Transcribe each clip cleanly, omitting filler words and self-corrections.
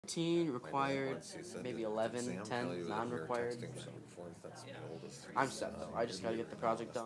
18 required, Once you said, maybe did 11, Sam 10 tell you that you're non-required. texting back So and forth? That's my oldest. I'm set though. I just gotta get the project done.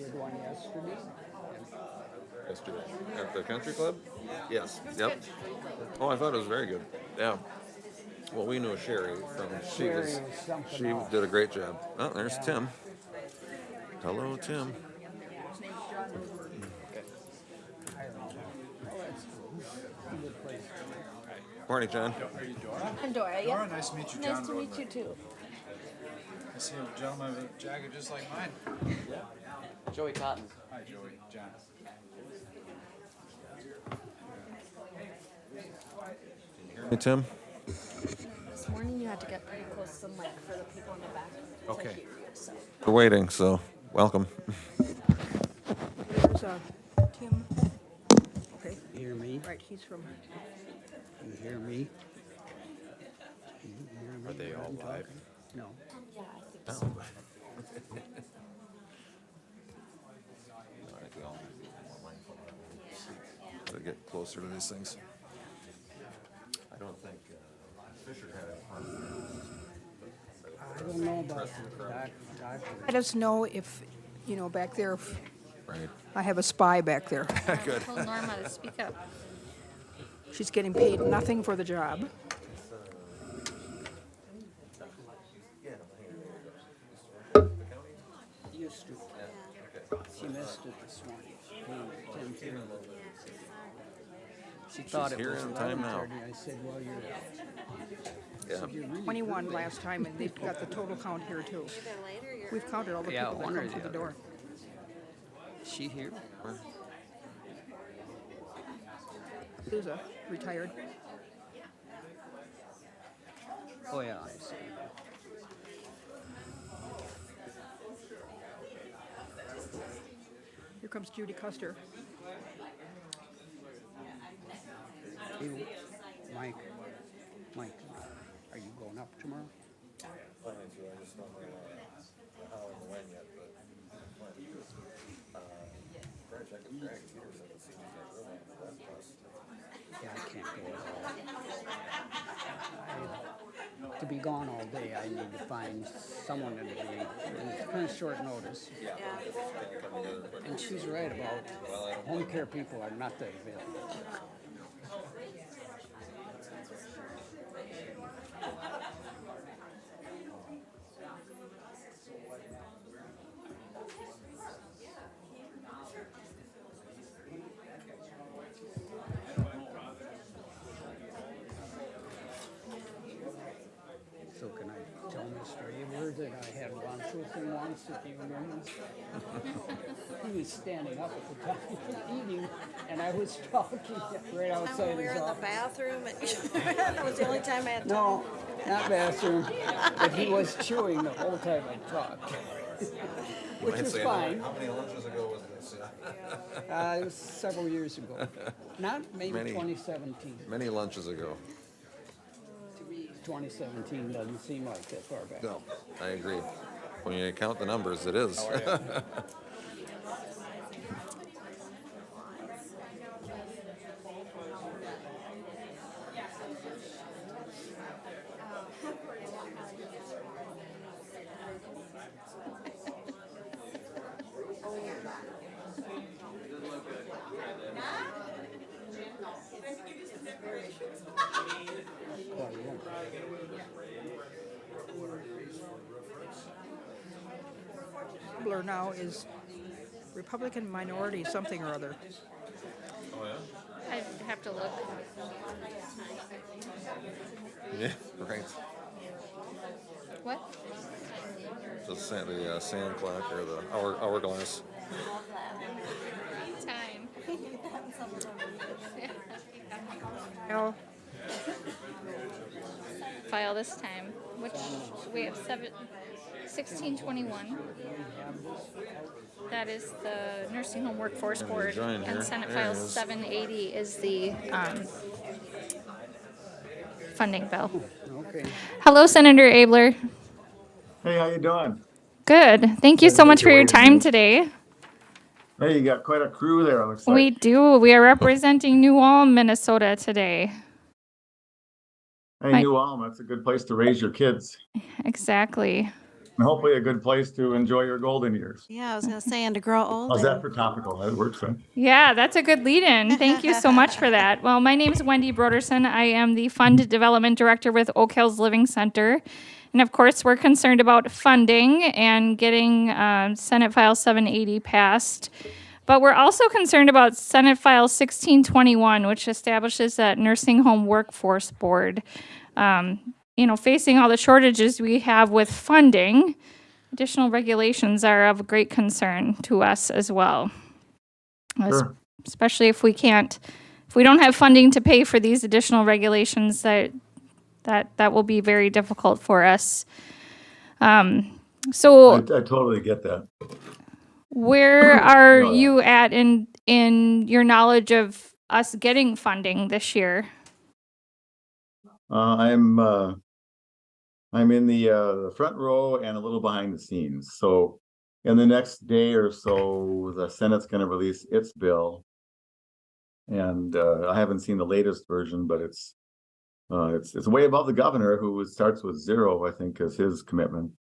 did one yesterday. Yesterday. At the country club? Yes. Yep. Oh, I thought it was very good. Yeah. Well, we knew Sherry from Sherry was something she else. did a great job. Oh, there's Yeah. Tim. Hello, Tim. His name's John Woodward. I don't know. Oh, that's cool. Good place. Morning, John. Are you Dora? I'm Dora. Dora, Yep. nice to meet you, John. Nice to meet you too. I see a gentleman with a jacket just like mine. Joey Cotton. Hi, Joey. John. Hey, Tim. This morning you had to get pretty close to the mic for the people in the back to Okay. hear you. So. We're waiting, so welcome. There's Tim. Okay, You hear me? right, he's from, You hear me? Can you hear me Are they when all I'm live? talking? No. Yeah, I think so. To get closer to these things. I don't think Fisher had it. I don't know about that. let us know if, back there, if Right. I have a spy back there. Good. Tell Norma to speak up. She's getting paid nothing for the job. Used to. She missed it this morning. Tim's here. She thought it here was in time now. 11:30. I said, well, Yeah. you're really 21 last time, and they've got the total count here too. We've counted all the Yeah, people that one or come the through the other. door. She here? Souza, retired. Oh, yeah, I see. Here comes Judy Custer. Hey, Mike, are you going up tomorrow? Planning to, I just don't know how and when yet, but try to check with Greg. Peter said it seems like really on the west bus. Yeah, I can't go at all. To be gone all day, I need to find someone to be, and it's kind of short notice. And she's right about home care people are not that available. So can I tell Mr. Abeler that I had lunch with him once, if you remember? He was standing up at the time eating, and I was talking right outside When we were his in the office. bathroom, and that was the only time I had time. No, not bathroom, but he was chewing the whole time I talked. Which was fine. How many lunches ago was this? It was several years ago. Not maybe Many. 2017. Many lunches ago. 2017 doesn't seem like that far back. No, I agree. When you count the numbers, it is. Well, yeah. Abeler now is Republican minority something or other. I'd have to look. Yeah, right. What? The sand clock or the hourglass. Time. Well, File this time, which we have 1621. That is the Nursing Home Workforce Let me Board, join here. and Senate There it File is. 780 is the funding bill. Okay. Hello, Senator Abeler. Hey, how you doing? Good. Thank you so much for your time today. Hey, you got quite a crew there, it looks like. We do. We are representing New Ulm, Minnesota today. Hey, New Ulm, that's a good place to raise your kids. Exactly. and hopefully a good place to enjoy your golden years. Yeah, I was going to say, and to grow old. How's that for topical? That works, right? Yeah, that's a good lead-in. Thank you so much for that. Well, my name is Wendy Broderson. I am the Fund Development Director with Oak Hills Living Center. And of course, we're concerned about funding and getting Senate File 780 passed. But we're also concerned about Senate File 1621, which establishes that Nursing Home Workforce Board. Facing all the shortages we have with funding, additional regulations are of great concern to us as well. Sure. Especially if we don't have funding to pay for these additional regulations, that will be very difficult for us. I totally get that. Where are you at in your knowledge of us getting funding this year? I'm in the front row and a little behind the scenes. So in the next day or so, the Senate's going to release its bill, and I haven't seen the latest version, but it's way above the governor, who starts with 0, I think, is his commitment.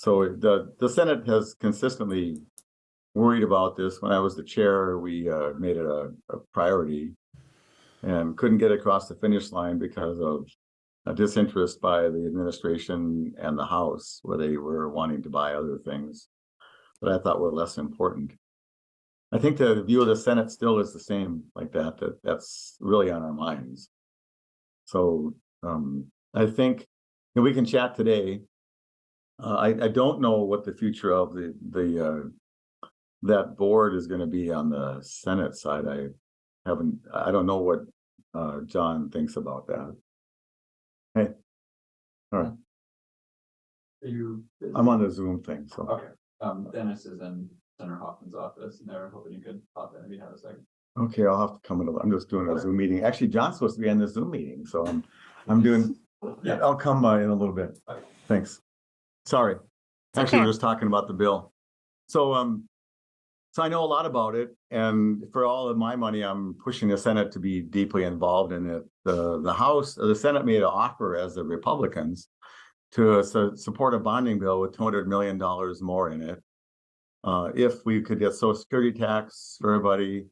So the Senate has consistently worried about this. When I was the chair, we made it a priority and couldn't get across the finish line because of a disinterest by the administration and the House, where they were wanting to buy other things that I thought were less important. I think the view of the Senate still is the same, like that's really on our minds. So I think we can chat today. I don't know what the future of that board is going to be on the Senate side. I don't know what John thinks about that. Hey, all right. I'm on the Zoom thing, so. Okay. Dennis is in Senator Hoffman's office, and they're hoping you could pop in if you have a second. Okay, I'll have to come in. I'm just doing a Zoom meeting. Actually, John's supposed to be on the Zoom meeting, so I'm doing. Yeah, I'll come in a little bit. Okay. Thanks. Sorry. Actually, we're just talking about the bill. So I know a lot about it, and for all of my money, I'm pushing the Senate to be deeply involved in it. The Senate made an offer as the Republicans to support a bonding bill with $200 million more in it. If we could get Social Security tax for everybody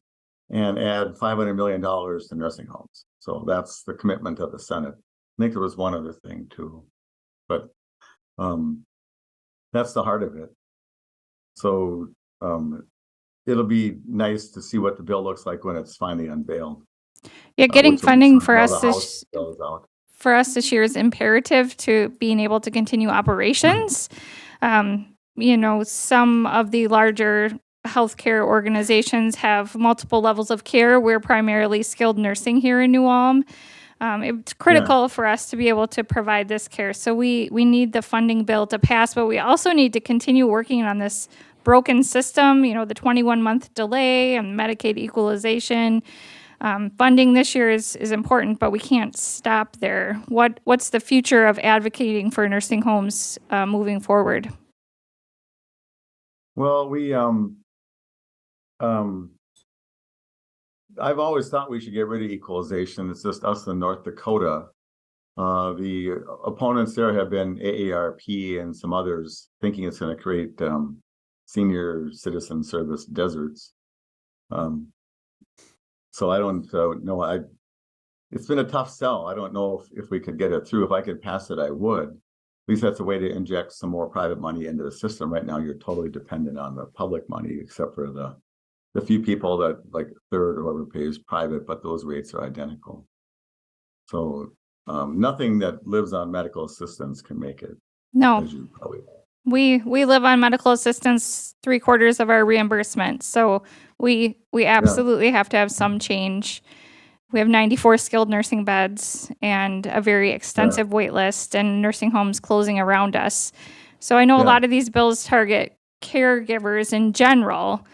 and add $500 million to nursing homes. So that's the commitment of the Senate. I think there was one other thing too, but that's the heart of it. So it'll be nice to see what the bill looks like when it's finally unveiled. Yeah, getting funding for us this year is imperative to being able to continue operations. Some of the larger healthcare organizations have multiple levels of care. We're primarily skilled nursing here in New Ulm. It's critical for us to be able to provide this care. So we need the funding bill to pass, but we also need to continue working on this broken system, the 21-month delay and Medicaid equalization. Funding this year is important, but we can't stop there. What's the future of advocating for nursing homes moving forward? Well, I've always thought we should get rid of equalization. It's just us in North Dakota. The opponents there have been AARP and some others, thinking it's going to create senior citizen service deserts. So I don't know. It's been a tough sell. I don't know if we could get it through. If I could pass it, I would. At least that's a way to inject some more private money into the system. Right now, you're totally dependent on the public money, except for the few people that, like third or whoever pays private, but those rates are identical. So nothing that lives on medical assistance can make it. No. As you probably know. We live on medical assistance 3/4 of our reimbursement. So we absolutely have to have some change. We have 94 skilled nursing beds and a very extensive wait list and nursing homes closing around us. So I know a lot of these bills target caregivers in general.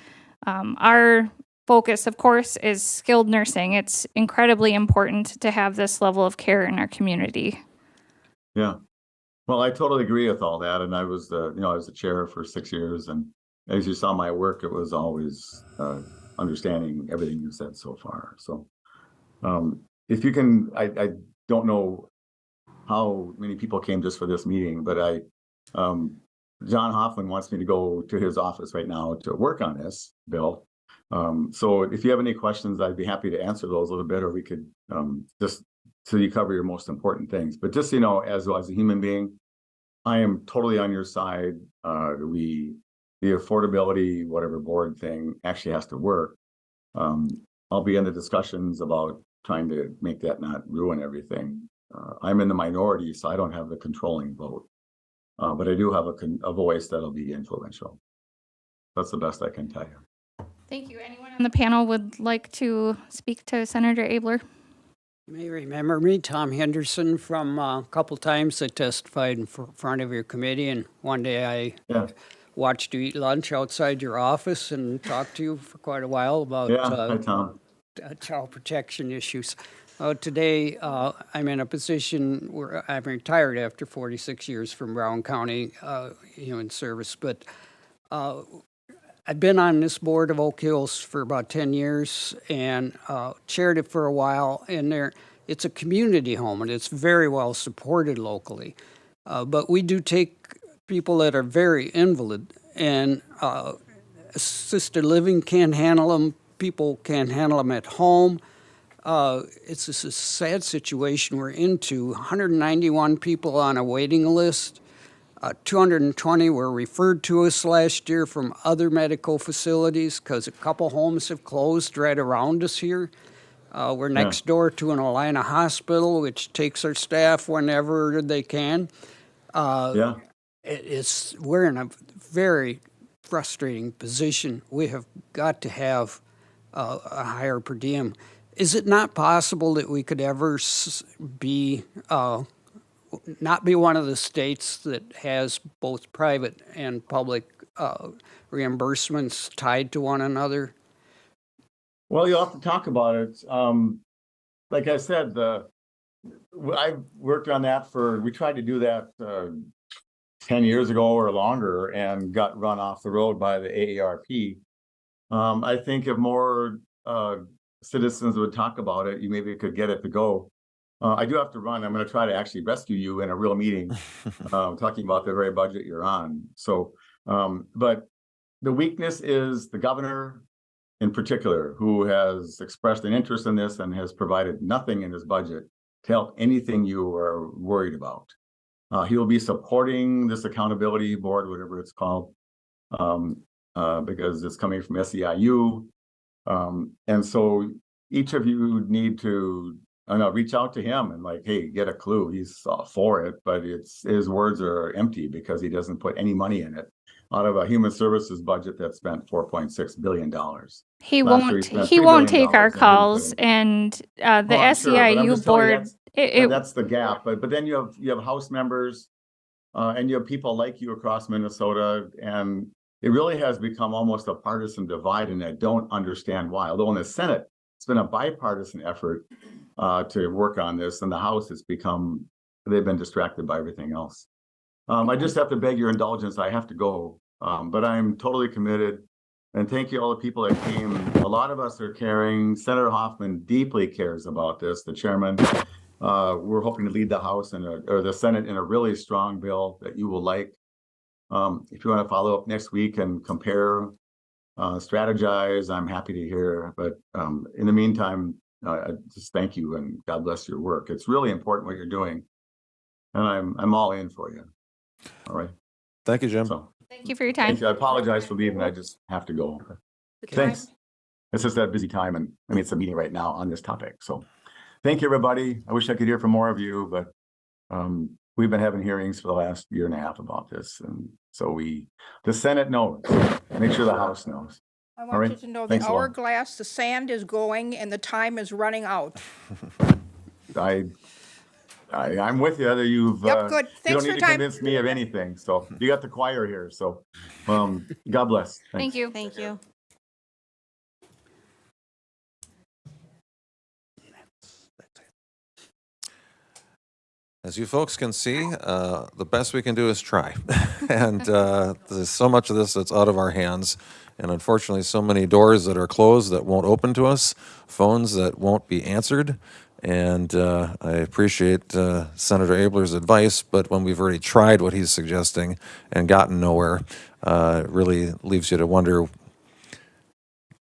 Our focus, of course, is skilled nursing. It's incredibly important to have this level of care in our community. Yeah. Well, I totally agree with all that. And I was I was the chair for 6 years. And as you saw my work, it was always understanding everything you said so far. So if you can, I don't know how many people came just for this meeting, but John Hoffman wants me to go to his office right now to work on this bill. So if you have any questions, I'd be happy to answer those a little bit, or we could just so you cover your most important things. But just, as a human being, I am totally on your side. The affordability, whatever board thing actually has to work. I'll be in the discussions about trying to make that not ruin everything. I'm in the minority, so I don't have the controlling vote. But I do have a voice that'll be influential. That's the best I can tell you. Thank you. Anyone on the panel would like to speak to Senator Abeler? You may remember me, Tom Henderson, from a couple times I testified in front of your committee, and one day I watched you eat lunch outside your office and talked to you for quite a while about Hi, Tom. child protection issues. Today, I'm in a position where I'm retired after 46 years from Brown County Human Service, but I've been on this board of Oak Hills for about 10 years and chaired it for a while. And it's a community home, and it's very well supported locally. But we do take people that are very invalid, and assisted living can't handle them. People can't handle them at home. It's just a sad situation we're into. 191 people on a waiting list. 220 were referred to us last year from other medical facilities because a couple homes have closed right around us here. We're next door to an Alina hospital, which takes our staff whenever they can. We're in a very frustrating position. We have got to have a higher per diem. Is it not possible that we could ever not be one of the states that has both private and public reimbursements tied to one another? Well, you'll have to talk about it. Like I said, I worked on that we tried to do that 10 years ago or longer and got run off the road by the AARP. I think if more citizens would talk about it, you maybe could get it to go. I do have to run. I'm going to try to actually rescue you in a real meeting, talking about the very budget you're on. So, but the weakness is the governor in particular, who has expressed an interest in this and has provided nothing in his budget to help anything you are worried about. He will be supporting this accountability board, whatever it's called, because it's coming from SEIU. And so each of you need to reach out to him and hey, get a clue. He's for it, but his words are empty because he doesn't put any money in it out of a human services budget that spent $4.6 billion. He won't take our calls, and the SEIU board. That's the gap. But then you have House members, and you have people like you across Minnesota, and it really has become almost a partisan divide, and I don't understand why. Although in the Senate, it's been a bipartisan effort to work on this, and the House they've been distracted by everything else. I just have to beg your indulgence. I have to go, but I'm totally committed. And thank you all the people that came. A lot of us are caring. Senator Hoffman deeply cares about this, the chairman. We're hoping to lead the House or the Senate in a really strong bill that you will like. If you want to follow up next week and compare, strategize, I'm happy to hear. But in the meantime, I just thank you and God bless your work. It's really important what you're doing, and I'm all in for you. All right. Thank you, Jim. So, Thank you for your time. thank you. I apologize for leaving. I just have to go. Thanks. It's just that busy time, and it's a meeting right now on this topic. So, thank you, everybody. I wish I could hear from more of you, but we've been having hearings for the last year and a half about this, and so the Senate knows. Make sure the House knows. I want you to know the Thanks a lot. hourglass, the sand is going and the time is running out. I'm with you. You've Yep, good. you Thanks don't for need your to time. convince me of anything. So you got the choir here. So God bless. Thanks. Thank you. Thank you. As you folks can see, the best we can do is try. And there's so much of this that's out of our hands. And unfortunately, so many doors that are closed that won't open to us, phones that won't be answered. And I appreciate Senator Abeler's advice, but when we've already tried what he's suggesting and gotten nowhere, it really leaves you to wonder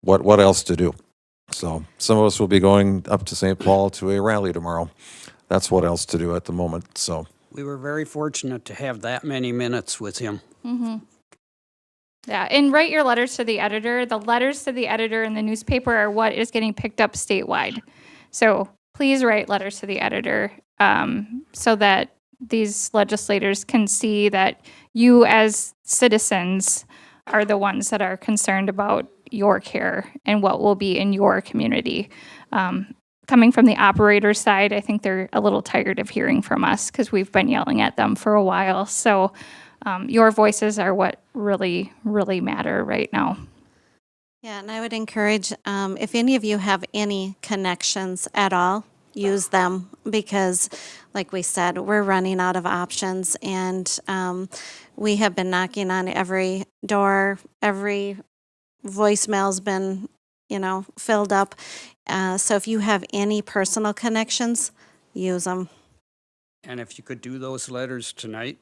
what else to do. So some of us will be going up to St. Paul to a rally tomorrow. That's what else to do at the moment. So We were very fortunate to have that many minutes with him. Yeah, and write your letters to the editor. The letters to the editor in the newspaper are what is getting picked up statewide. So please write letters to the editor so that these legislators can see that you as citizens are the ones that are concerned about your care and what will be in your community. Coming from the operator side, I think they're a little tired of hearing from us because we've been yelling at them for a while. So your voices are what really, really matter right now. Yeah, and I would encourage, if any of you have any connections at all, use them because, like we said, we're running out of options, and we have been knocking on every door, every voicemail's been, filled up. So if you have any personal connections, use them. And if you could do those letters tonight,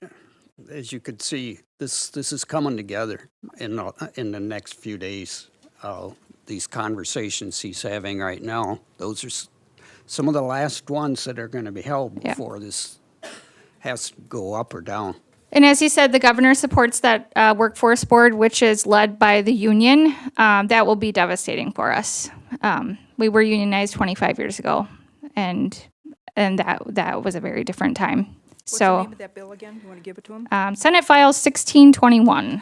as you could see, this is coming together in the next few days. These conversations he's having right now, those are some of the last ones that are going to be held before this has to go up or down. And as you said, the governor supports that workforce board, which is led by the union. That will be devastating for us. We were unionized 25 years ago, and that was a very different time. What's the name of that bill again? You want to give it to him? Senate File 1621.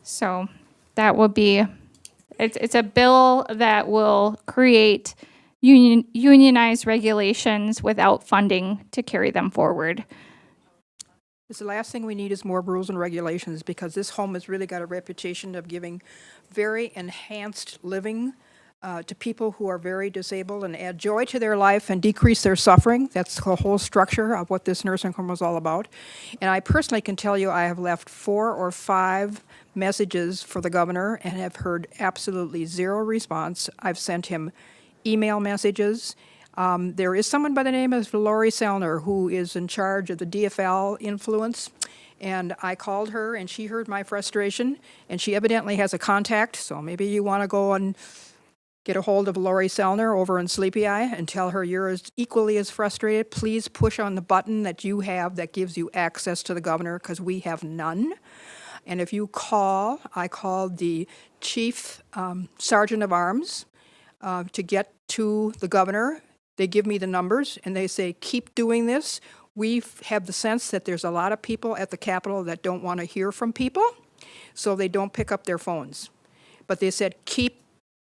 So that will be, it's a bill that will create unionized regulations without funding to carry them forward. Because the last thing we need is more rules and regulations, because this home has really got a reputation of giving very enhanced living to people who are very disabled and add joy to their life and decrease their suffering. That's the whole structure of what this nursing home was all about. And I personally can tell you I have left 4 or 5 messages for the governor and have heard absolutely zero response. I've sent him email messages. There is someone by the name of Lori Selner who is in charge of the DFL influence, and I called her and she heard my frustration, and she evidently has a contact, so maybe you want to go and get a hold of Lori Selner over in Sleepy Eye and tell her you're equally as frustrated. Please push on the button that you have that gives you access to the governor, because we have none. And if you call, I called the chief sergeant of arms to get to the governor. They give me the numbers and they say, keep doing this. We have the sense that there's a lot of people at the Capitol that don't want to hear from people, so they don't pick up their phones. But they said, keep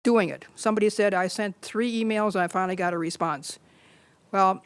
doing it. Somebody said, I sent 3 emails and I finally got a response. Well,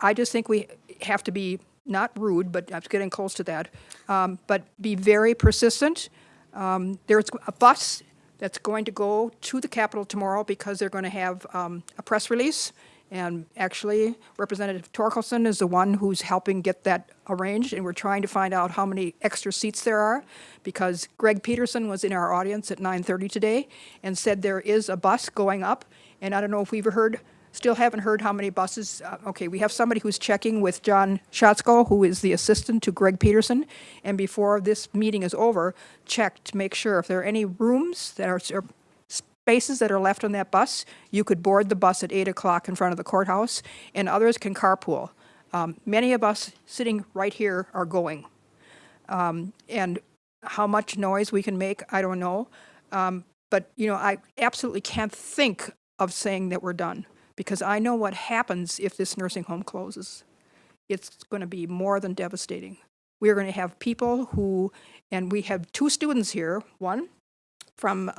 I just think we have to be not rude, but I'm getting close to that, but be very persistent. There's a bus that's going to go to the Capitol tomorrow because they're going to have a press release. And actually, Representative Torkelson is the one who's helping get that arranged, and we're trying to find out how many extra seats there are, because Greg Peterson was in our audience at 9:30 today and said there is a bus going up, and I don't know if we've heard, still haven't heard how many buses. Okay, we have somebody who's checking with John Schatzko, who is the assistant to Greg Peterson, and before this meeting is over, check to make sure if there are any rooms that are spaces that are left on that bus. You could board the bus at 8 o'clock in front of the courthouse, and others can carpool. Many of us sitting right here are going. And how much noise we can make, I don't know. But, I absolutely can't think of saying that we're done, because I know what happens if this nursing home closes. It's going to be more than devastating. We're going to have people who, and we have 2 students here, one from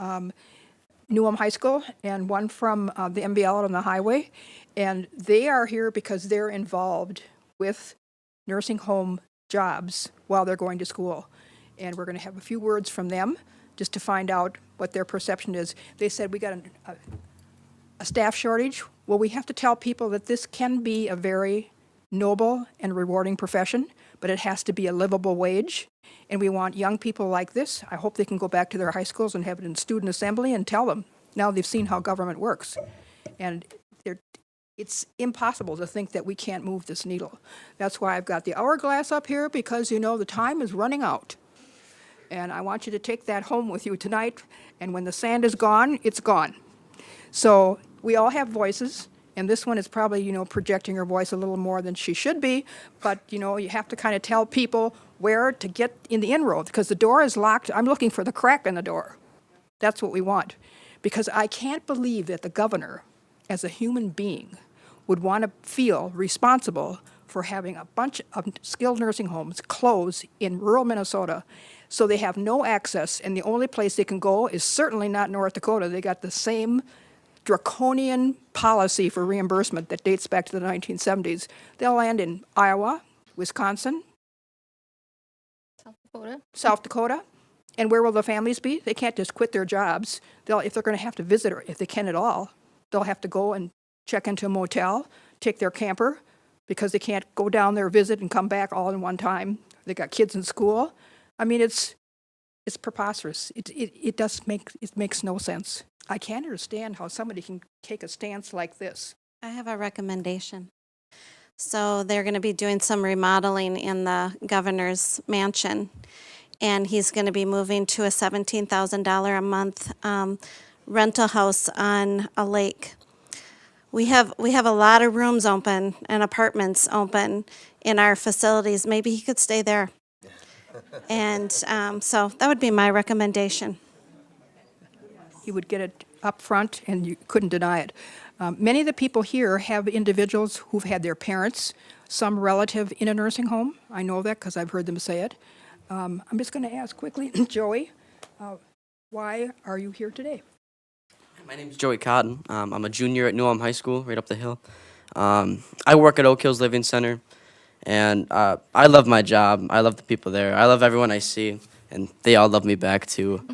Newham High School and one from the MBL out on the highway, and they are here because they're involved with nursing home jobs while they're going to school. And we're going to have a few words from them just to find out what their perception is. They said we got a staff shortage. Well, we have to tell people that this can be a very noble and rewarding profession, but it has to be a livable wage. And we want young people like this. I hope they can go back to their high schools and have it in student assembly and tell them. Now they've seen how government works. And It's impossible to think that we can't move this needle. That's why I've got the hourglass up here, because, you know, the time is running out. And I want you to take that home with you tonight, and when the sand is gone, it's gone. So we all have voices, and this one is probably, you know, projecting her voice a little more than she should be, but, you know, you have to kind of tell people where to get in the inroad, because the door is locked. I'm looking for the crack in the door. That's what we want. Because I can't believe that the governor, as a human being, would want to feel responsible for having a bunch of skilled nursing homes close in rural Minnesota, so they have no access, and the only place they can go is certainly not North Dakota. They got the same draconian policy for reimbursement that dates back to the 1970s. They'll land in Iowa, Wisconsin, South Dakota. South Dakota. And where will the families be? They can't just quit their jobs. If they're going to have to visit, or if they can at all, they'll have to go and check into a motel, take their camper, because they can't go down there, visit, and come back all in one time. They got kids in school. I mean, it's preposterous. It makes no sense. I can't understand how somebody can take a stance like this. I have a recommendation. So they're going to be doing some remodeling in the governor's mansion, and he's going to be moving to a $17,000 a month rental house on a lake. We have a lot of rooms open and apartments open in our facilities. Maybe he could stay there. And so that would be my recommendation. He would get it up front, and you couldn't deny it. Many of the people here have individuals who've had their parents, some relative in a nursing home. I know that because I've heard them say it. I'm just going to ask quickly, Joey, why are you here today? My name's Joey Cotton. I'm a junior at New Ulm High School, right up the hill. I work at Oak Hills Living Center, and I love my job. I love the people there. I love everyone I see, and they all love me back, too.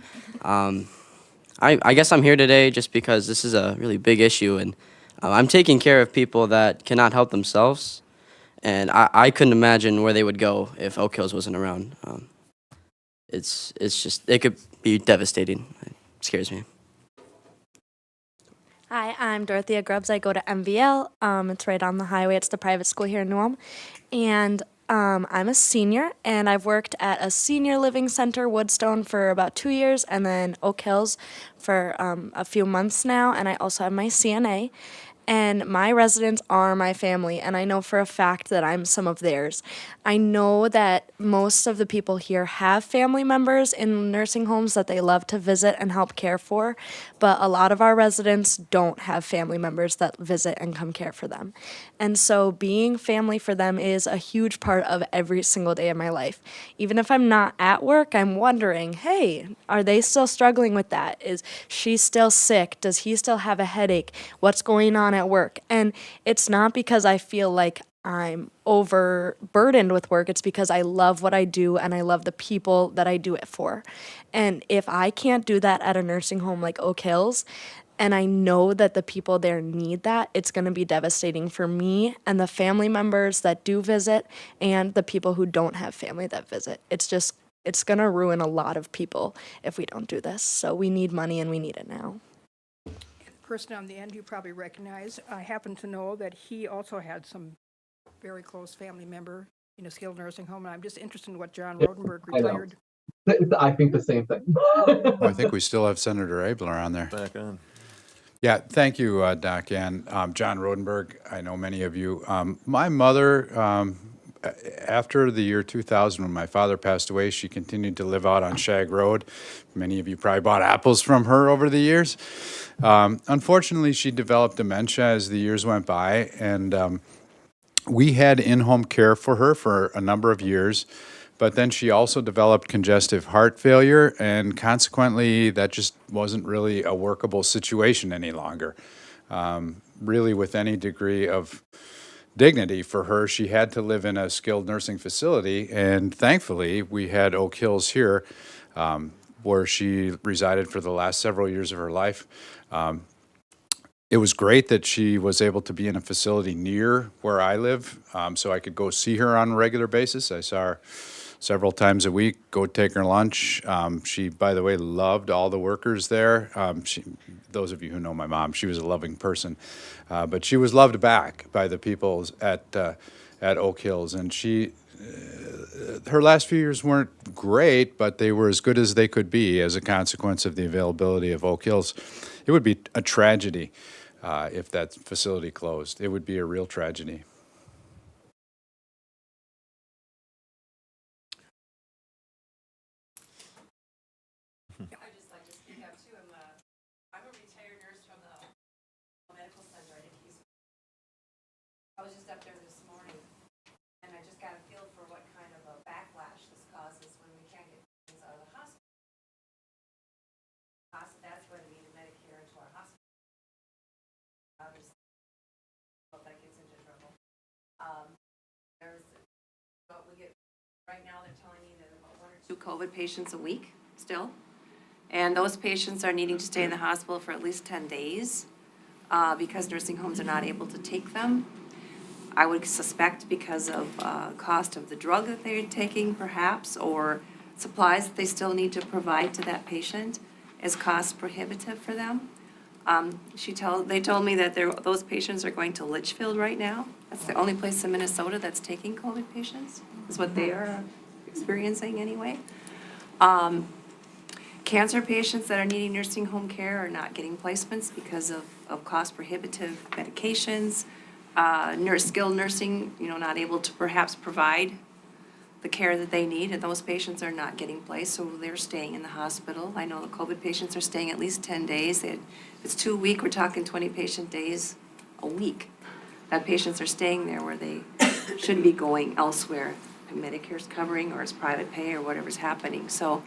I guess I'm here today just because this is a really big issue, and I'm taking care of people that cannot help themselves, and I couldn't imagine where they would go if Oak Hills wasn't around. It's just, it could be devastating. It scares me. Hi, I'm Dorothea Grubbs. I go to MVL. It's right on the highway. It's the private school here in New Ulm. And I'm a senior, and I've worked at a senior living center, Woodstone, for about 2 years, and then Oak Hills for a few months now. And I also have my CNA. And my residents are my family, and I know for a fact that I'm some of theirs. I know that most of the people here have family members in nursing homes that they love to visit and help care for, but a lot of our residents don't have family members that visit and come care for them. And so being family for them is a huge part of every single day of my life. Even if I'm not at work, I'm wondering, hey, are they still struggling with that? Is she still sick? Does he still have a headache? What's going on at work? And it's not because I feel like I'm overburdened with work. It's because I love what I do and I love the people that I do it for. And if I can't do that at a nursing home like Oak Hills, and I know that the people there need that, it's going to be devastating for me and the family members that do visit and the people who don't have family that visit. It's going to ruin a lot of people if we don't do this. So we need money, and we need it now. Person on the end you probably recognize. I happen to know that he also had some very close family member in a skilled nursing home, and I'm just interested in what John Rodenberg retired. I think the same thing. I think we still have Senator Abeler on there. Back on. Yeah, thank you, Doc Ann. John Rodenberg, I know many of you. My mother, after the year 2000, when my father passed away, she continued to live out on Shag Road. Many of you probably bought apples from her over the years. Unfortunately, she developed dementia as the years went by, and we had in-home care for her for a number of years. But then she also developed congestive heart failure, and consequently, that just wasn't really a workable situation any longer. Really, with any degree of dignity for her, she had to live in a skilled nursing facility, and thankfully, we had Oak Hills here, where she resided for the last several years of her life. It was great that she was able to be in a facility near where I live, so I could go see her on a regular basis. I saw her several times a week, go take her lunch. She, by the way, loved all the workers there. Those of you who know my mom, she was a loving person, but she was loved back by the people at Oak Hills, and her last few years weren't great, but they were as good as they could be as a consequence of the availability of Oak Hills. It would be a tragedy if that facility closed. It would be a real tragedy. I'd just like to speak up too. I'm a retired nurse from the medical center in Keys. I was just up there this morning, and I just got a feel for what kind of a backlash this causes when we can't get things out of the hospital. That's where we need Medicare into our hospital. Obviously, hope that gets into trouble. But we get right now. They're telling me that about 1 or 2 COVID patients a week still. And those patients are needing to stay in the hospital for at least 10 days because nursing homes are not able to take them. I would suspect because of cost of the drug that they're taking perhaps, or supplies that they still need to provide to that patient is cost prohibitive for them. They told me that those patients are going to Litchfield right now. That's the only place in Minnesota that's taking COVID patients, is what they are experiencing anyway. Cancer patients that are needing nursing home care are not getting placements because of cost prohibitive medications. Skilled nursing, not able to perhaps provide the care that they need, and those patients are not getting placed, so they're staying in the hospital. I know the COVID patients are staying at least 10 days. If it's 2 a week, we're talking 20 patient days a week. That patients are staying there where they should be going elsewhere. Medicare's covering, or it's private pay, or whatever's happening. So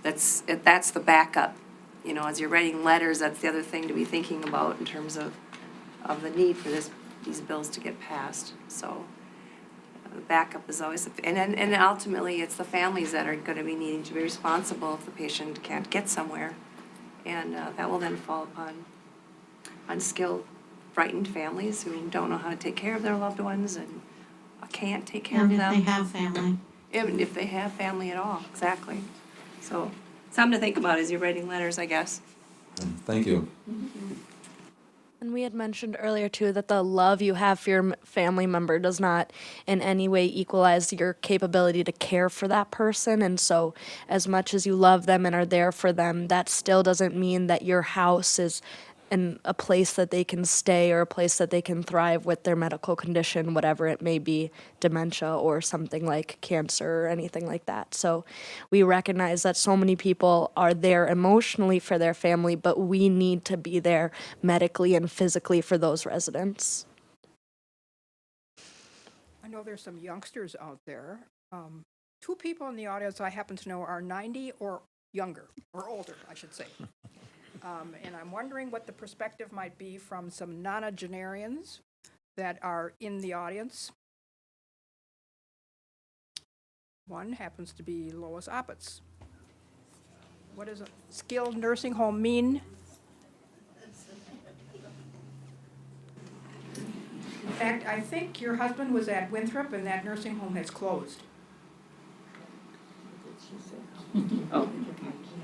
that's the backup. As you're writing letters, that's the other thing to be thinking about in terms of the need for these bills to get passed. So the backup is always, and ultimately it's the families that are going to be needing to be responsible if the patient can't get somewhere, and that will then fall upon unskilled, frightened families who don't know how to take care of their loved ones and can't take care of them. If they have family. Even if they have family at all, exactly. So, something to think about as you're writing letters, I guess. Thank you. And we had mentioned earlier too that the love you have for your family member does not in any way equalize your capability to care for that person. And so as much as you love them and are there for them, that still doesn't mean that your house is in a place that they can stay or a place that they can thrive with their medical condition, whatever it may be, dementia or something like cancer or anything like that. So we recognize that so many people are there emotionally for their family, but we need to be there medically and physically for those residents. I know there's some youngsters out there. 2 people in the audience I happen to know are 90 or younger, or older, I should say. And I'm wondering what the perspective might be from some nonagenarians that are in the audience. One happens to be Lois Oppitz. What does a skilled nursing home mean? In fact, I think your husband was at Winthrop and that nursing home has closed. Oh,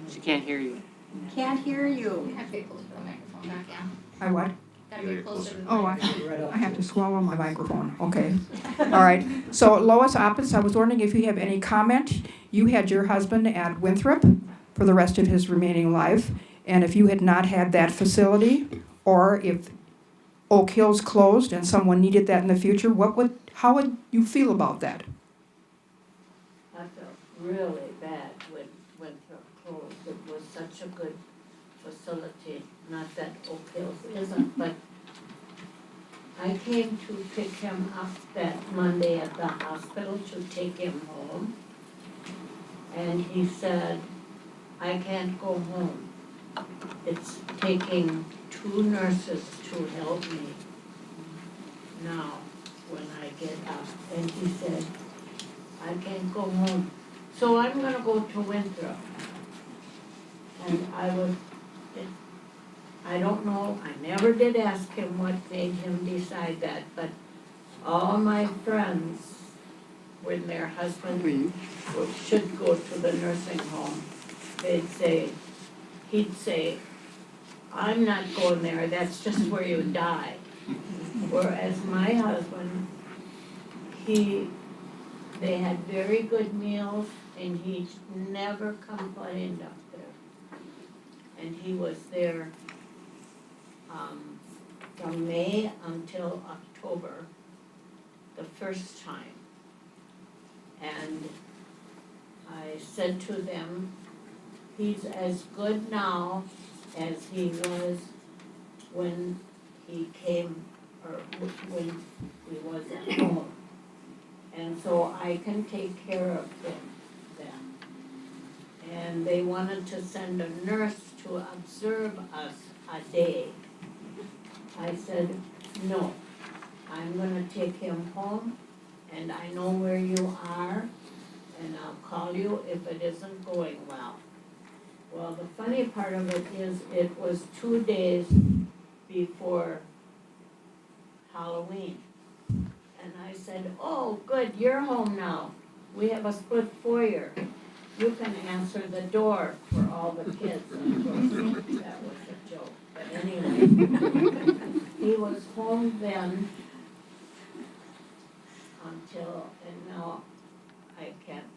she can't hear you. Can't hear you. You have to get closer to the microphone, back down. I what? Gotta get closer to the Oh, microphone. I have to swallow my microphone, okay. All right, so Lois Oppitz, I was wondering if you have any comment. You had your husband at Winthrop for the rest of his remaining life, and if you had not had that facility, or if Oak Hills closed and someone needed that in the future, how would you feel about that? I felt really bad when Winthrop closed. It was such a good facility, not that Oak Hills isn't, but I came to pick him up that Monday at the hospital to take him home. And he said, I can't go home. It's taking 2 nurses to help me now when I get up. And he said, I can't go home. So I'm gonna go to Winthrop. And I don't know, I never did ask him what made him decide that, but all my friends when their husband should go to the nursing home, he'd say, I'm not going there, that's just where you die. Whereas my husband, they had very good meals and he never complained up there. And he was there, from May until October, the first time. And I said to them, he's as good now as he was when he came, or when he was at home. And so I can take care of him then. And they wanted to send a nurse to observe us a day. I said, no, I'm gonna take him home, and I know where you are, and I'll call you if it isn't going well. Well, the funny part of it is, it was 2 days before Halloween. And I said, oh, good, you're home now. We have a split foyer. You can answer the door for all the kids. And of course, that was a joke. But anyway, he was home then until, and now I can't,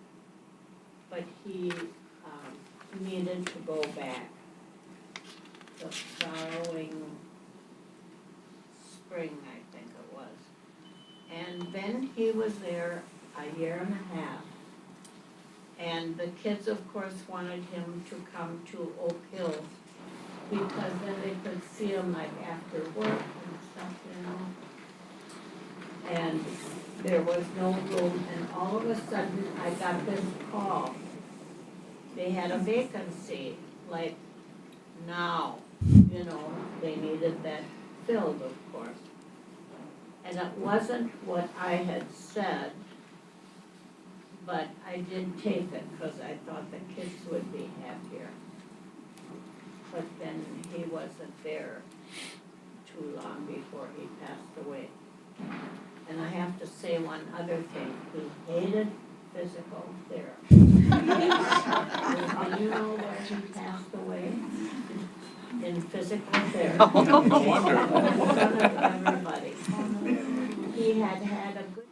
but he needed to go back the following spring, I think it was. And then he was there a year and a half. And the kids, of course, wanted him to come to Oak Hills because then they could see him like after work and stuff, you know. And there was no room, and all of a sudden I got this call. They had a vacancy, like now, you know, they needed that filled, of course. And it wasn't what I had said, but I did take it because I thought the kids would be happier. But then he wasn't there too long before he passed away. And I have to say one other thing, he hated physical therapy. And you know where he passed away? In physical therapy. No wonder. In front of everybody. He had a good,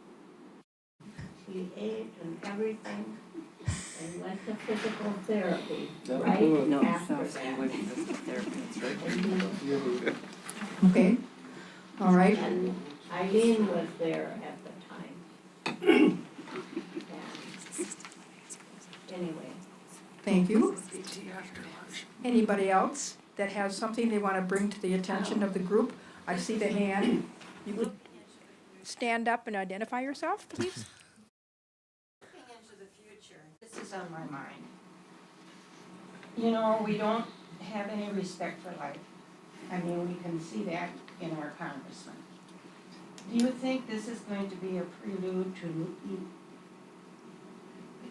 he ate and everything, and went to physical therapy right after that. Okay, all right. And Eileen was there at the time. Anyway. Thank you. Anybody else that has something they want to bring to the attention of the group? I see the hand. You would stand up and identify yourself, please. Looking into the future, this is on my mind. You know, we don't have any respect for life. I mean, we can see that in our congressman. Do you think this is going to be a prelude to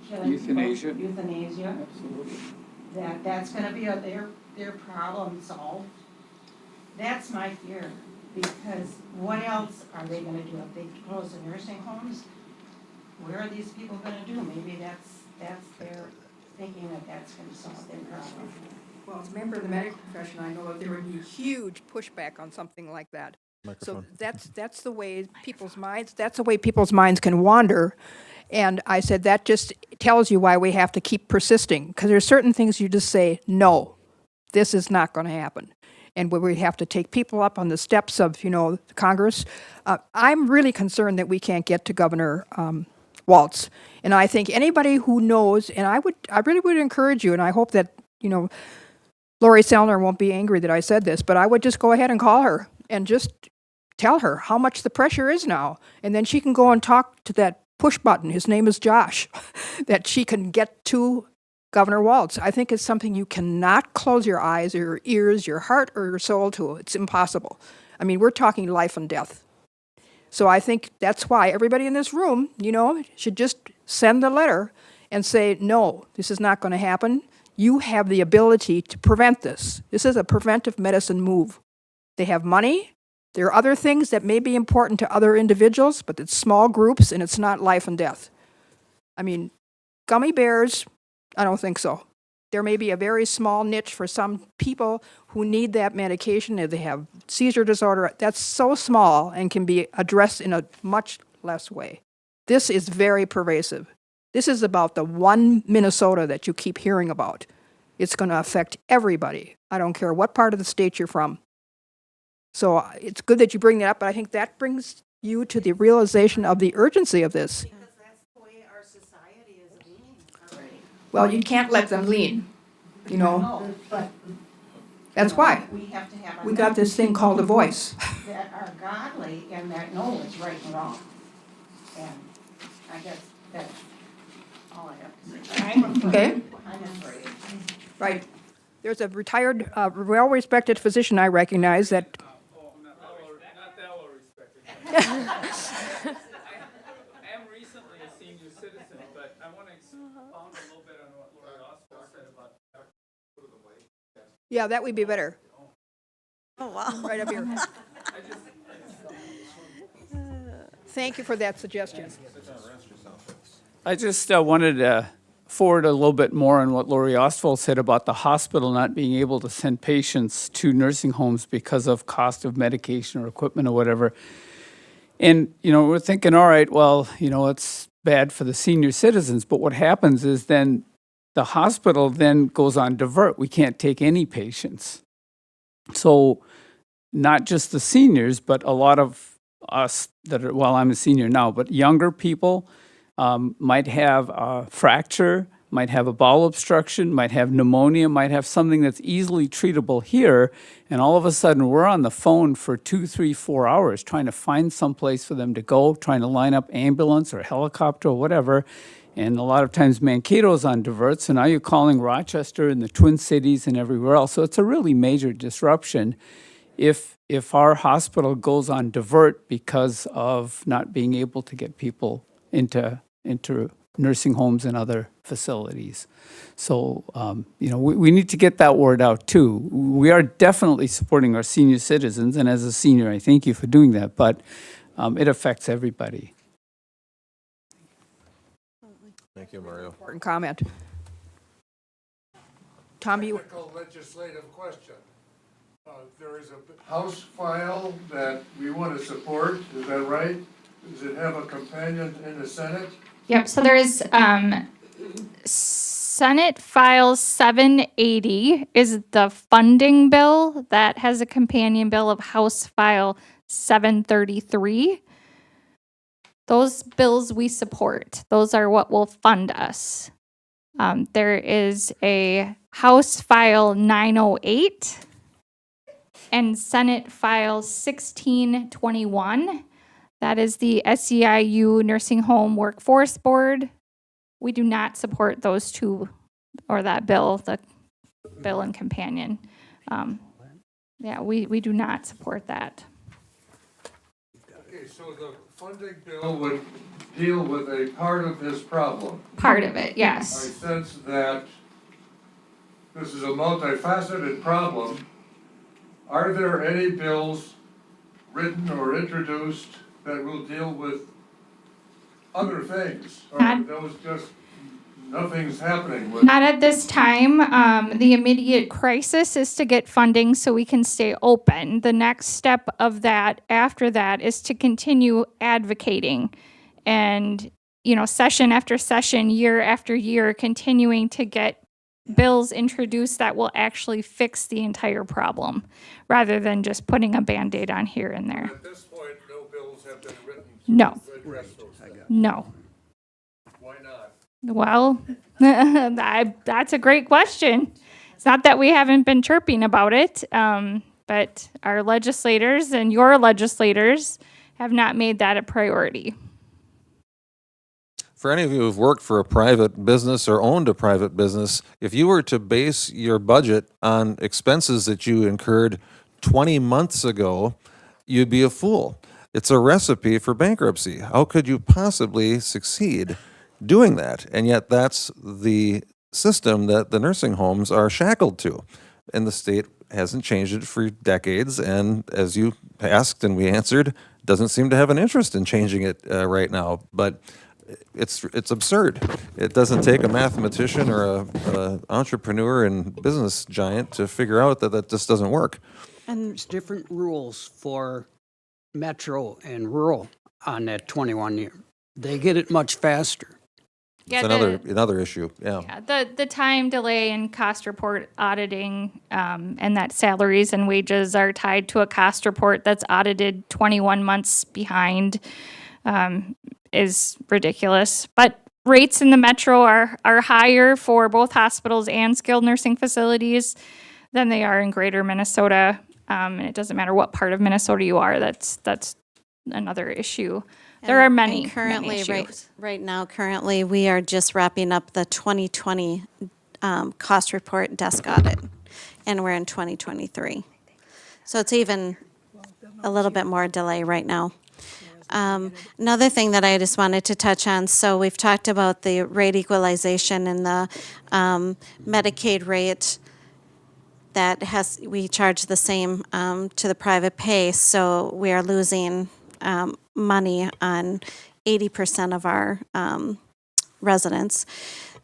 killing Euthanasia? Euthanasia? Absolutely. That's gonna be their problem solved? That's my fear, because what else are they gonna do? If they close the nursing homes, where are these people gonna do? Maybe that's their thinking that that's gonna solve their problem. Well, as a member of the medical profession, I know that there would be huge pushback on something like that. So that's the way people's minds can wander. And I said, that just tells you why we have to keep persisting. Because there's certain things you just say, no, this is not going to happen. And where we have to take people up on the steps of, Congress. I'm really concerned that we can't get to Governor Walz. And I think anybody who knows, and I really would encourage you, and I hope that, Lori Sellner won't be angry that I said this, but I would just go ahead and call her and just tell her how much the pressure is now. And then she can go and talk to that push button. His name is Josh, that she can get to Governor Walz. I think it's something you cannot close your eyes or your ears, your heart or your soul to. It's impossible. I mean, we're talking life and death. So I think that's why everybody in this room, should just send the letter and say, no, this is not going to happen. You have the ability to prevent this. This is a preventive medicine move. They have money. There are other things that may be important to other individuals, but it's small groups and it's not life and death. I mean, gummy bears, I don't think so. There may be a very small niche for some people who need that medication if they have seizure disorder. That's so small and can be addressed in a much less way. This is very pervasive. This is about the one Minnesota that you keep hearing about. It's going to affect everybody. I don't care what part of the state you're from. So it's good that you bring that up, but I think that brings you to the realization of the urgency of this. Because that's the way our society is leaning already. Well, you can't let them lean, you know. No, but That's why. we have to have. We got this thing called a voice. That are godly and that know what's right and wrong. And I guess that's all I have to say. I'm afraid. Okay. I'm afraid. Right. There's a retired, well-respected physician I recognize that. Not that well respected. I am recently a senior citizen, but I want to expound a little bit on what Lori Oswald said about. Yeah, that would be better. Oh, wow. Right up here. Thank you for that suggestion. I just wanted to forward a little bit more on what Lori Ostwald said about the hospital not being able to send patients to nursing homes because of cost of medication or equipment or whatever. And, we're thinking, all right, well, it's bad for the senior citizens, but what happens is then the hospital then goes on divert. We can't take any patients. So not just the seniors, but a lot of us that are, well, I'm a senior now, but younger people might have a fracture, might have a bowel obstruction, might have pneumonia, might have something that's easily treatable here, and all of a sudden we're on the phone for 2, 3, 4 hours trying to find some place for them to go, trying to line up ambulance or helicopter or whatever, and a lot of times Mankato's on divert, so now you're calling Rochester and the Twin Cities and everywhere else, so it's a really major disruption if our hospital goes on divert because of not being able to get people into nursing homes and other facilities. So, we need to get that word out too. We are definitely supporting our senior citizens, and as a senior, I thank you for doing that, but it affects everybody. Thank you, Mario. Important comment. Tom, you, Technical legislative question. There is a House file that we want to support, is that right? Does it have a companion in the Senate? Yep, so there's Senate File 780 is the funding bill that has a companion bill of House File 733. Those bills we support. Those are what will fund us. There is a House File 908 and Senate File 1621. That is the SEIU Nursing Home Workforce Board. We do not support those two, or that bill, the bill and companion. We do not support that. Okay, so the funding bill would deal with a part of this problem. Part of it, I yes. sense that this is a multifaceted problem. Are there any bills written or introduced that will deal with other things? Or are those just, nothing's happening with? Not at this time. The immediate crisis is to get funding so we can stay open. The next step of that after that is to continue advocating and, session after session, year after year, continuing to get bills introduced that will actually fix the entire problem rather than just putting a Band-Aid on here and there. At this point, no bills have been written No. to address those things. No. Why not? Well, that's a great question. It's not that we haven't been chirping about it, but our legislators and your legislators have not made that a priority. For any of you who've worked for a private business or owned a private business, if you were to base your budget on expenses that you incurred 20 months ago, you'd be a fool. It's a recipe for bankruptcy. How could you possibly succeed doing that? And yet that's the system that the nursing homes are shackled to. And the state hasn't changed it for decades. And as you asked and we answered, doesn't seem to have an interest in changing it right now. But it's absurd. It doesn't take a mathematician or a entrepreneur and business giant to figure out that that just doesn't work. And There's different rules for metro and rural on that 21 year. They get it much faster. Yeah, It's another issue. Yeah. Yeah, the time delay in cost report auditing, and that salaries and wages are tied to a cost report that's audited 21 months behind, is ridiculous. But rates in the metro are higher for both hospitals and skilled nursing facilities than they are in greater Minnesota. And it doesn't matter what part of Minnesota you are, that's another issue. There are many, and currently, many issues. right now, currently, we are just wrapping up the 2020 cost report desk audit, and we're in 2023. So it's even a little bit more delay right now. Another thing that I just wanted to touch on, so we've talked about the rate equalization and the Medicaid rate that we charge the same to the private pay, so we are losing money on 80% of our residents.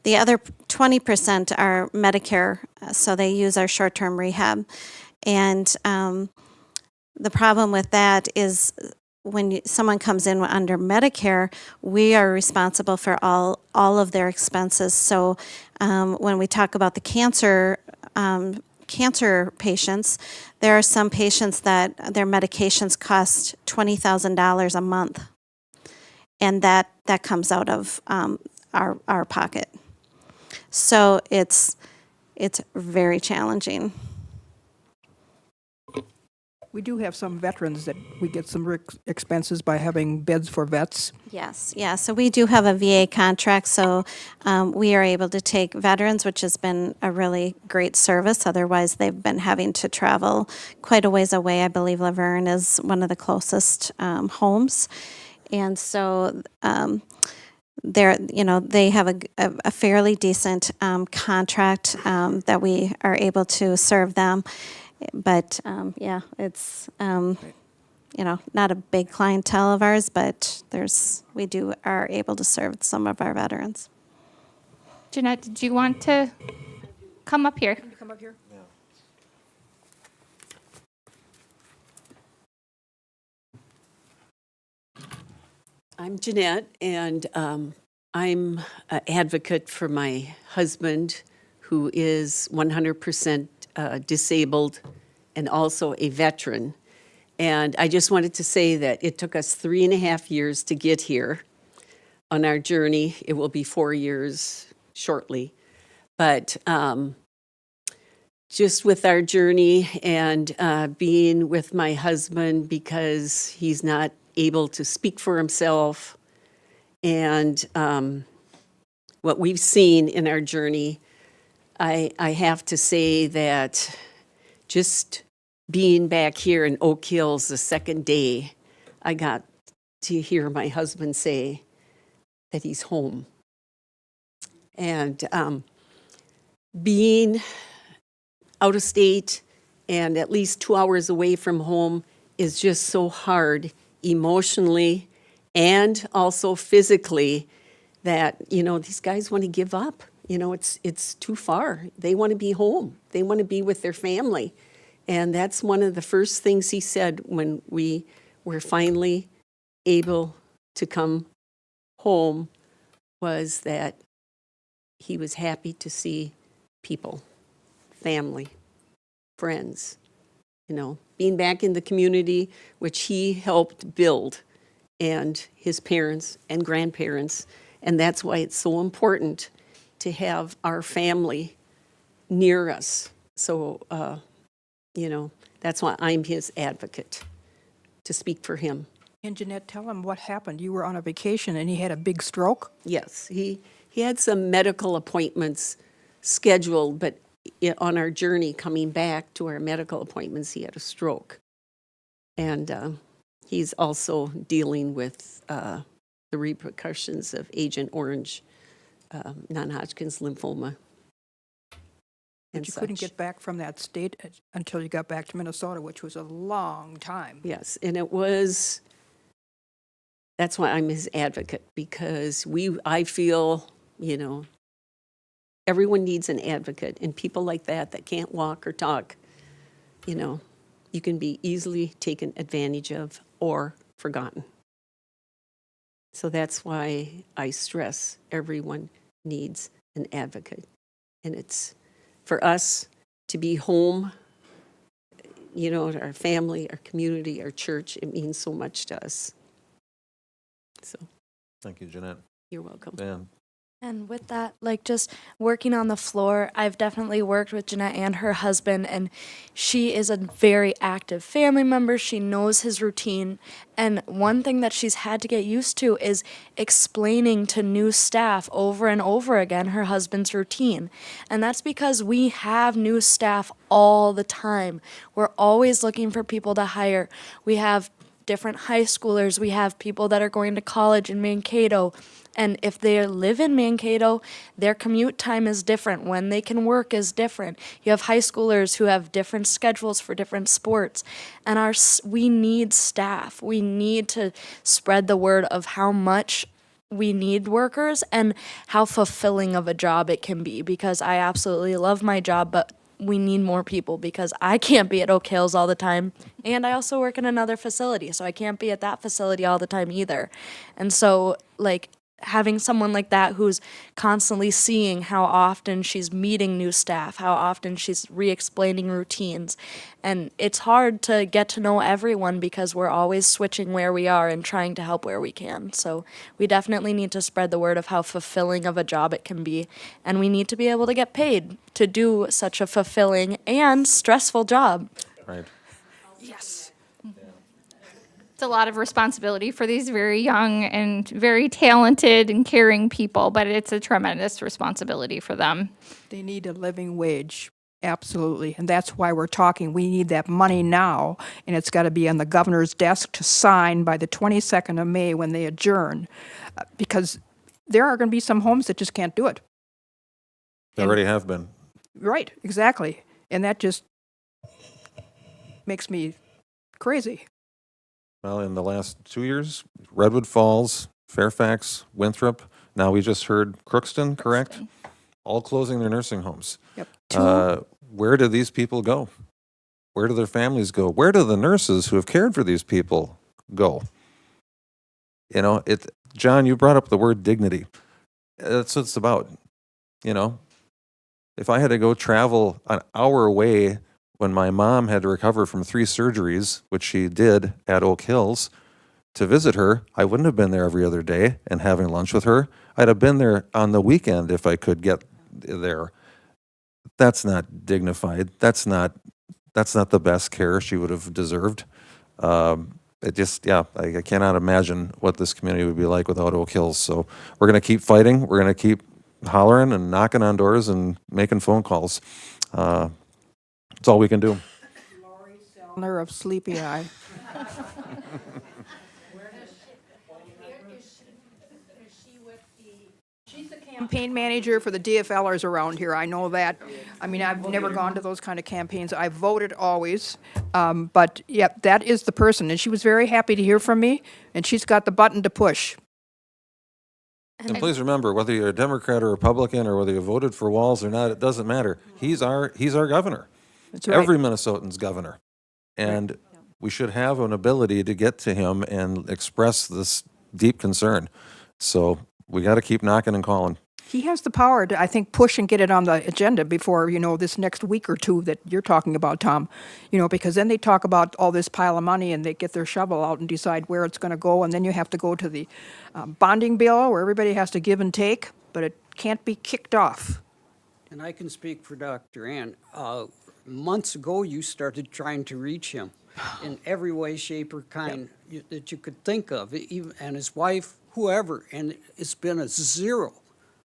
The other 20% are Medicare, so they use our short-term rehab. And the problem with that is when someone comes in under Medicare, we are responsible for all of their expenses. So when we talk about the cancer patients, there are some patients that their medications cost $20,000 a month, and that comes out of our pocket. So it's very challenging. We do have some veterans that we get some expenses by having beds for vets. Yes, yeah. So we do have a VA contract, so we are able to take veterans, which has been a really great service. Otherwise, they've been having to travel quite a ways away. I believe Laverne is one of the closest homes, and so they have a fairly decent contract that we are able to serve them. But yeah, it's not a big clientele of ours, but we are able to serve some of our veterans. Jeanette, did you want to come up here? Come up here. I'm Jeanette, and I'm an advocate for my husband, who is 100% disabled and also a veteran. And I just wanted to say that it took us 3.5 years to get here on our journey. It will be 4 years shortly. But just with our journey and being with my husband because he's not able to speak for himself, and what we've seen in our journey, I have to say that just being back here in Oak Hills the second day, I got to hear my husband say that he's home. And being out of state and at least 2 hours away from home is just so hard emotionally and also physically that, these guys want to give up. It's too far. They want to be home. They want to be with their family. And that's one of the first things he said when we were finally able to come home, was that he was happy to see people, family, friends, being back in the community, which he helped build, and his parents and grandparents. And that's why it's so important to have our family near us. So, that's why I'm his advocate, to speak for him. And Jeanette, tell him what happened. You were on a vacation and he had a big stroke? Yes, he had some medical appointments scheduled, but on our journey coming back to our medical appointments, he had a stroke. And he's also dealing with the repercussions of Agent Orange, non-Hodgkin's lymphoma. But you couldn't get back from that state until you got back to Minnesota, which was a long time. Yes, and it was That's why I'm his advocate, because I feel, everyone needs an advocate, and people like that can't walk or talk, you can be easily taken advantage of or forgotten. So that's why I stress everyone needs an advocate. And it's for us to be home, our family, our community, our church, it means so much to us. So Thank you, Jeanette. you're welcome. Dan. And with that, like just working on the floor, I've definitely worked with Jeanette and her husband, and she is a very active family member. She knows his routine. And one thing that she's had to get used to is explaining to new staff over and over again her husband's routine. And that's because we have new staff all the time. We're always looking for people to hire. We have different high schoolers. We have people that are going to college in Mankato. And if they live in Mankato, their commute time is different. When they can work is different. You have high schoolers who have different schedules for different sports. And we need staff. We need to spread the word of how much we need workers and how fulfilling of a job it can be, because I absolutely love my job, but we need more people because I can't be at Oak Hills all the time. And I also work in another facility, so I can't be at that facility all the time either. And so, like, having someone like that who's constantly seeing how often she's meeting new staff, how often she's re-explaining routines. And it's hard to get to know everyone because we're always switching where we are and trying to help where we can. So we definitely need to spread the word of how fulfilling of a job it can be. And we need to be able to get paid to do such a fulfilling and stressful job. Right. Yes. It's a lot of responsibility for these very young and very talented and caring people, but it's a tremendous responsibility for them. They need a living wage. Absolutely. And that's why we're talking. We need that money now, and it's got to be on the governor's desk to sign by the 22nd of May when they adjourn, because there are going to be some homes that just can't do it. They already have been. Right, exactly. And that just makes me crazy. Well, in the last 2 years, Redwood Falls, Fairfax, Winthrop, now we just heard Crookston, correct? All closing their nursing homes. Yep. Where do these people go? Where do their families go? Where do the nurses who have cared for these people go? John, you brought up the word dignity. That's what it's about. If I had to go travel an hour away when my mom had to recover from 3 surgeries, which she did at Oak Hills, to visit her, I wouldn't have been there every other day and having lunch with her. I'd have been there on the weekend if I could get there. That's not dignified. That's not the best care she would have deserved. I cannot imagine what this community would be like without Oak Hills. So we're going to keep fighting. We're going to keep hollering and knocking on doors and making phone calls. That's all we can do. Owner of Sleepy Eye. She's the campaign manager for the DFLers around here. I know that. I mean, I've never gone to those kind of campaigns. I voted always. But, yep, that is the person. And she was very happy to hear from me, and she's got the button to push. And please remember, whether you're a Democrat or Republican or whether you voted for Walz or not, it doesn't matter. He's our governor. That's right. Every Minnesotan's governor. And we should have an ability to get to him and express this deep concern. So we got to keep knocking and calling. He has the power to, I think, push and get it on the agenda before, this next week or two that you're talking about, Tom. Because then they talk about all this pile of money and they get their shovel out and decide where it's going to go. And then you have to go to the bonding bill where everybody has to give and take, but it can't be kicked off. And I can speak for Dr. Ann. Months ago, you started trying to reach him in every way, shape, or kind that you could think of, and his wife, whoever, and it's been a zero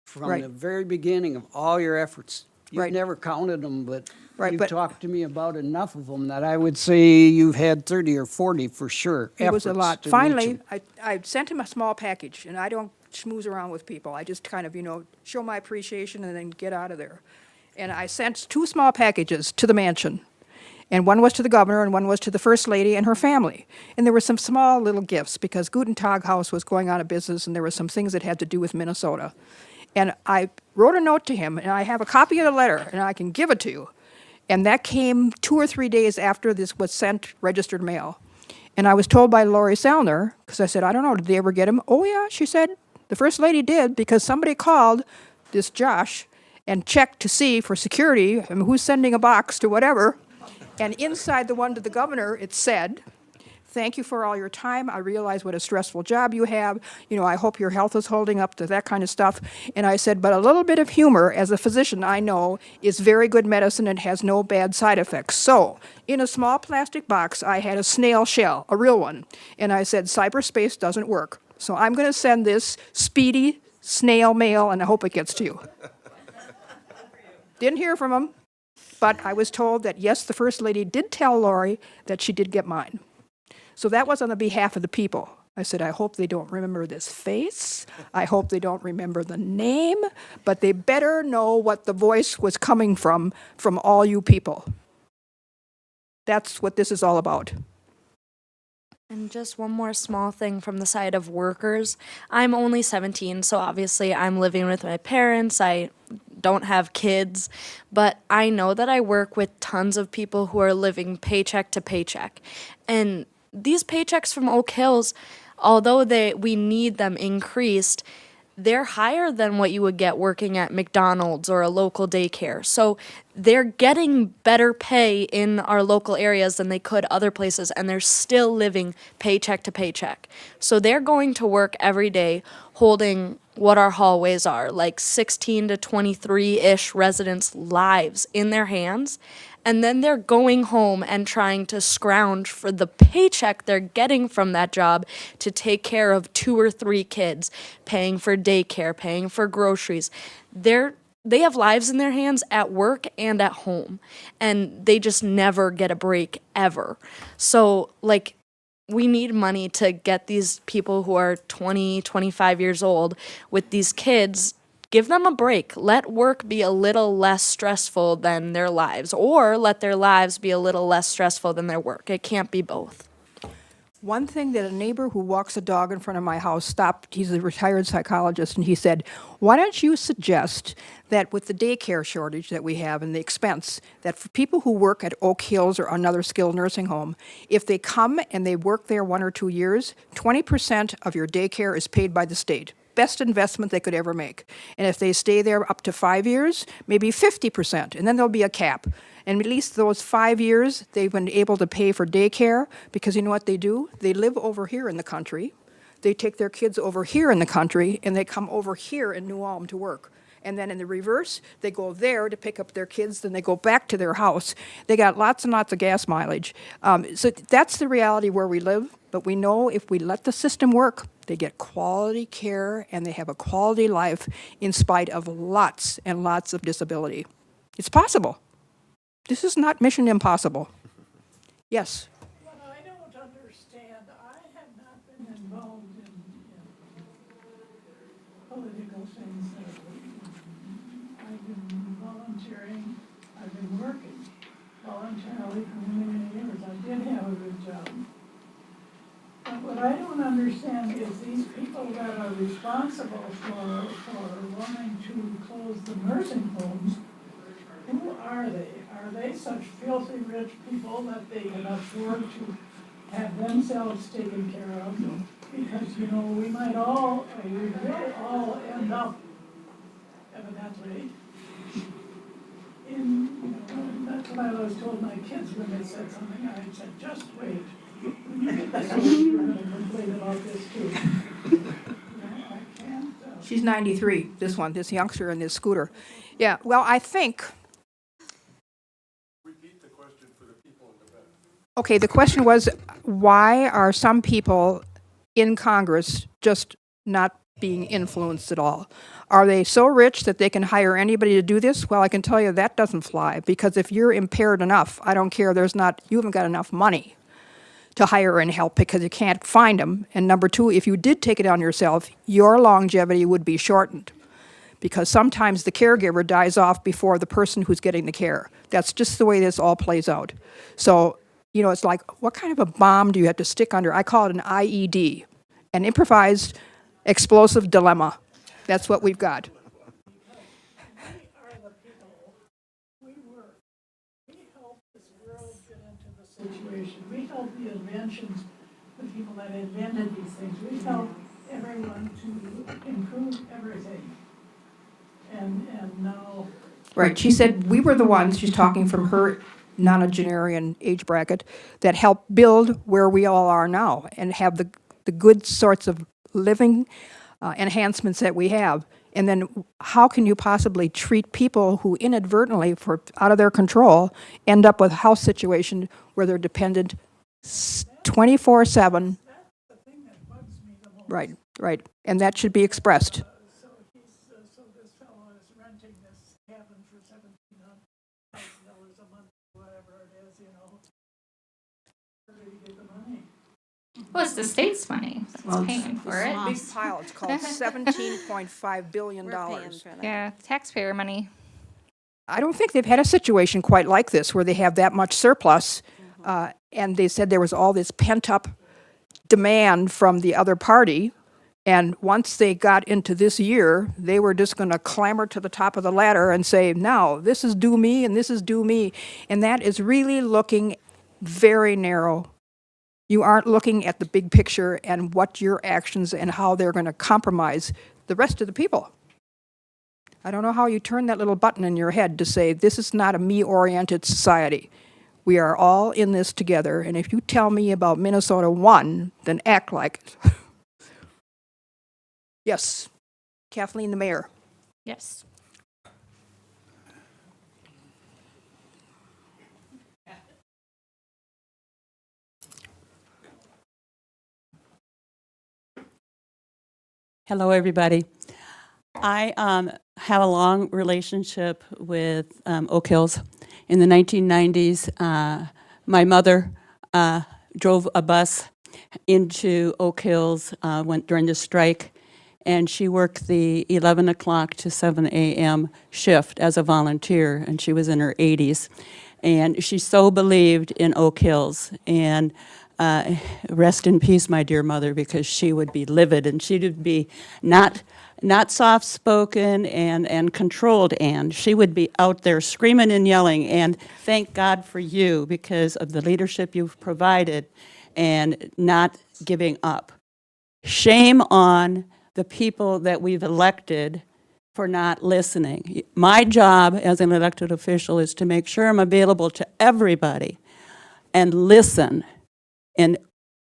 from the very beginning of all your efforts. You've never counted them, but you've talked to me about enough of them that I would say you've had 30 or 40 for sure. It was a lot. Finally, I sent him a small package, and I don't schmooze around with people. I just kind of, show my appreciation and then get out of there. And I sent 2 small packages to the mansion. And one was to the governor and one was to the first lady and her family. And there were some small little gifts because Guten Tag House was going out of business and there were some things that had to do with Minnesota. And I wrote a note to him, and I have a copy of the letter, and I can give it to you. And that came 2 or 3 days after this was sent registered mail. And I was told by Lori Selner, because I said, I don't know, did they ever get him? Oh, yeah, she said, the first lady did, because somebody called this Josh and checked to see for security, I mean, who's sending a box to whatever. And inside the one to the governor, it said, thank you for all your time. I realize what a stressful job you have. You know, I hope your health is holding up to that kind of stuff. And I said, but a little bit of humor, as a physician, I know, is very good medicine and has no bad side effects. So, in a small plastic box, I had a snail shell, a real one. And I said, cyberspace doesn't work. So I'm going to send this speedy snail mail, and I hope it gets to you. Didn't hear from him, but I was told that, yes, the First Lady did tell Lori that she did get mine. So that was on the behalf of the people. I said, I hope they don't remember this face. I hope they don't remember the name, but they better know what the voice was coming from all you people. That's what this is all about. And just one more small thing from the side of workers. I'm only 17, so obviously I'm living with my parents. I don't have kids, but I know that I work with tons of people who are living paycheck to paycheck. And these paychecks from Oak Hills, although we need them increased, they're higher than what you would get working at McDonald's or a local daycare. So they're getting better pay in our local areas than they could other places, and they're still living paycheck to paycheck. So they're going to work every day holding what our hallways are, like 16 to 23-ish residents' lives in their hands. And then they're going home and trying to scrounge for the paycheck they're getting from that job to take care of 2 or 3 kids, paying for daycare, paying for groceries. They have lives in their hands at work and at home, and they just never get a break ever. So, like, we need money to get these people who are 20, 25 years old with these kids. Give them a break. Let work be a little less stressful than their lives, or let their lives be a little less stressful than their work. It can't be both. One thing that a neighbor who walks a dog in front of my house stopped, he's a retired psychologist, and he said, why don't you suggest that with the daycare shortage that we have and the expense, that for people who work at Oak Hills or another skilled nursing home, if they come and they work there 1 or 2 years, 20% of your daycare is paid by the state. Best investment they could ever make. And if they stay there up to 5 years, maybe 50%, and then there'll be a cap. And at least those 5 years, they've been able to pay for daycare, because you know what they do? They live over here in the country. They take their kids over here in the country, and they come over here in New Ulm to work. And then in the reverse, they go there to pick up their kids, then they go back to their house. They got lots and lots of gas mileage. So that's the reality where we live, but we know if we let the system work, they get quality care and they have a quality life in spite of lots and lots of disability. It's possible. This is not mission impossible. Yes? What I don't understand, I have not been involved in political things lately. I've been volunteering, I've been working voluntarily for many, many years. I did have a good job. But what I don't understand is these people that are responsible for wanting to close the nursing homes, who are they? Are they such filthy rich people that they can afford to have themselves taken care of? Because, you know, we will all end up, evidently, in, you know, and that's what I always told my kids when they said something. I said, just wait. When you get this old, you're going to complain about this too. You know, I can't. She's 93, this youngster in this scooter. Yeah, well, I think. Repeat the question for the people in the back. Okay, the question was, why are some people in Congress just not being influenced at all? Are they so rich that they can hire anybody to do this? Well, I can tell you that doesn't fly, because if you're impaired enough, I don't care, you haven't got enough money to hire and help because you can't find them. And number 2, if you did take it on yourself, your longevity would be shortened. because sometimes the caregiver dies off before the person who's getting the care. That's just the way this all plays out. So, you know, it's like, what kind of a bomb do you have to stick under? I call it an IED, an improvised explosive dilemma. That's what we've got. Situation. We help the inventions, the people that invented these things. We help everyone to improve everything. And now. Right, she said we were the ones, she's talking from her nonagenarian age bracket, that helped build where we all are now and have the good sorts of living enhancements that we have. And then how can you possibly treat people who inadvertently, for out of their control, end up with a house situation where they're dependent 24/7? Right, right, and that should be expressed. So this fellow is renting this cabin for $1,700 a month, whatever it is, you know. Where did he get the money? Well, it's the state's money that's paying for it. Big pile, it's called $17.5 billion. Yeah, taxpayer money. I don't think they've had a situation quite like this where they have that much surplus, and they said there was all this pent-up demand from the other party, and once they got into this year, they were just going to clamber to the top of the ladder and say, now, this is due me, and this is due me, and that is really looking very narrow. You aren't looking at the big picture and what your actions and how they're going to compromise the rest of the people. I don't know how you turn that little button in your head to say, this is not a me-oriented society. We are all in this together, and if you tell me about Minnesota 1, then act like it. Yes, Kathleen, the mayor. Yes. Hello, everybody. I have a long relationship with Oak Hills. In the 1990s, my mother drove a bus into Oak Hills went during the strike, and she worked the 11 o'clock to 7 a.m. shift as a volunteer, and she was in her 80s. And she so believed in Oak Hills, and rest in peace, my dear mother, because she would be livid, and she would be not soft-spoken and controlled, and she would be out there screaming and yelling, and thank God for you because of the leadership you've provided and not giving up. Shame on the people that we've elected for not listening. My job as an elected official is to make sure I'm available to everybody and listen. And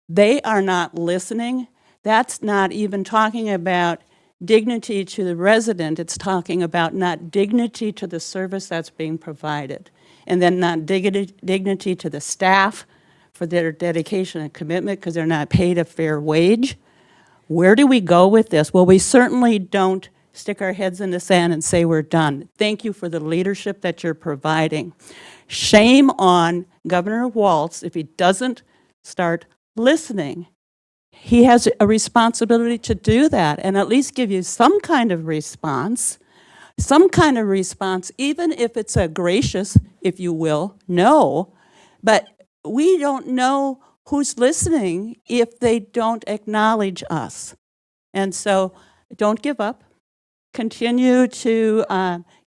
they are not listening. That's not even talking about dignity to the resident. It's talking about not dignity to the service that's being provided. And then not dignity to the staff for their dedication and commitment because they're not paid a fair wage. Where do we go with this? Well, we certainly don't stick our heads in the sand and say we're done. Thank you for the leadership that you're providing. Shame on Governor Walz if he doesn't start listening. He has a responsibility to do that and at least give you some kind of response, even if it's a gracious, if you will, no. But we don't know who's listening if they don't acknowledge us. And so don't give up. Continue to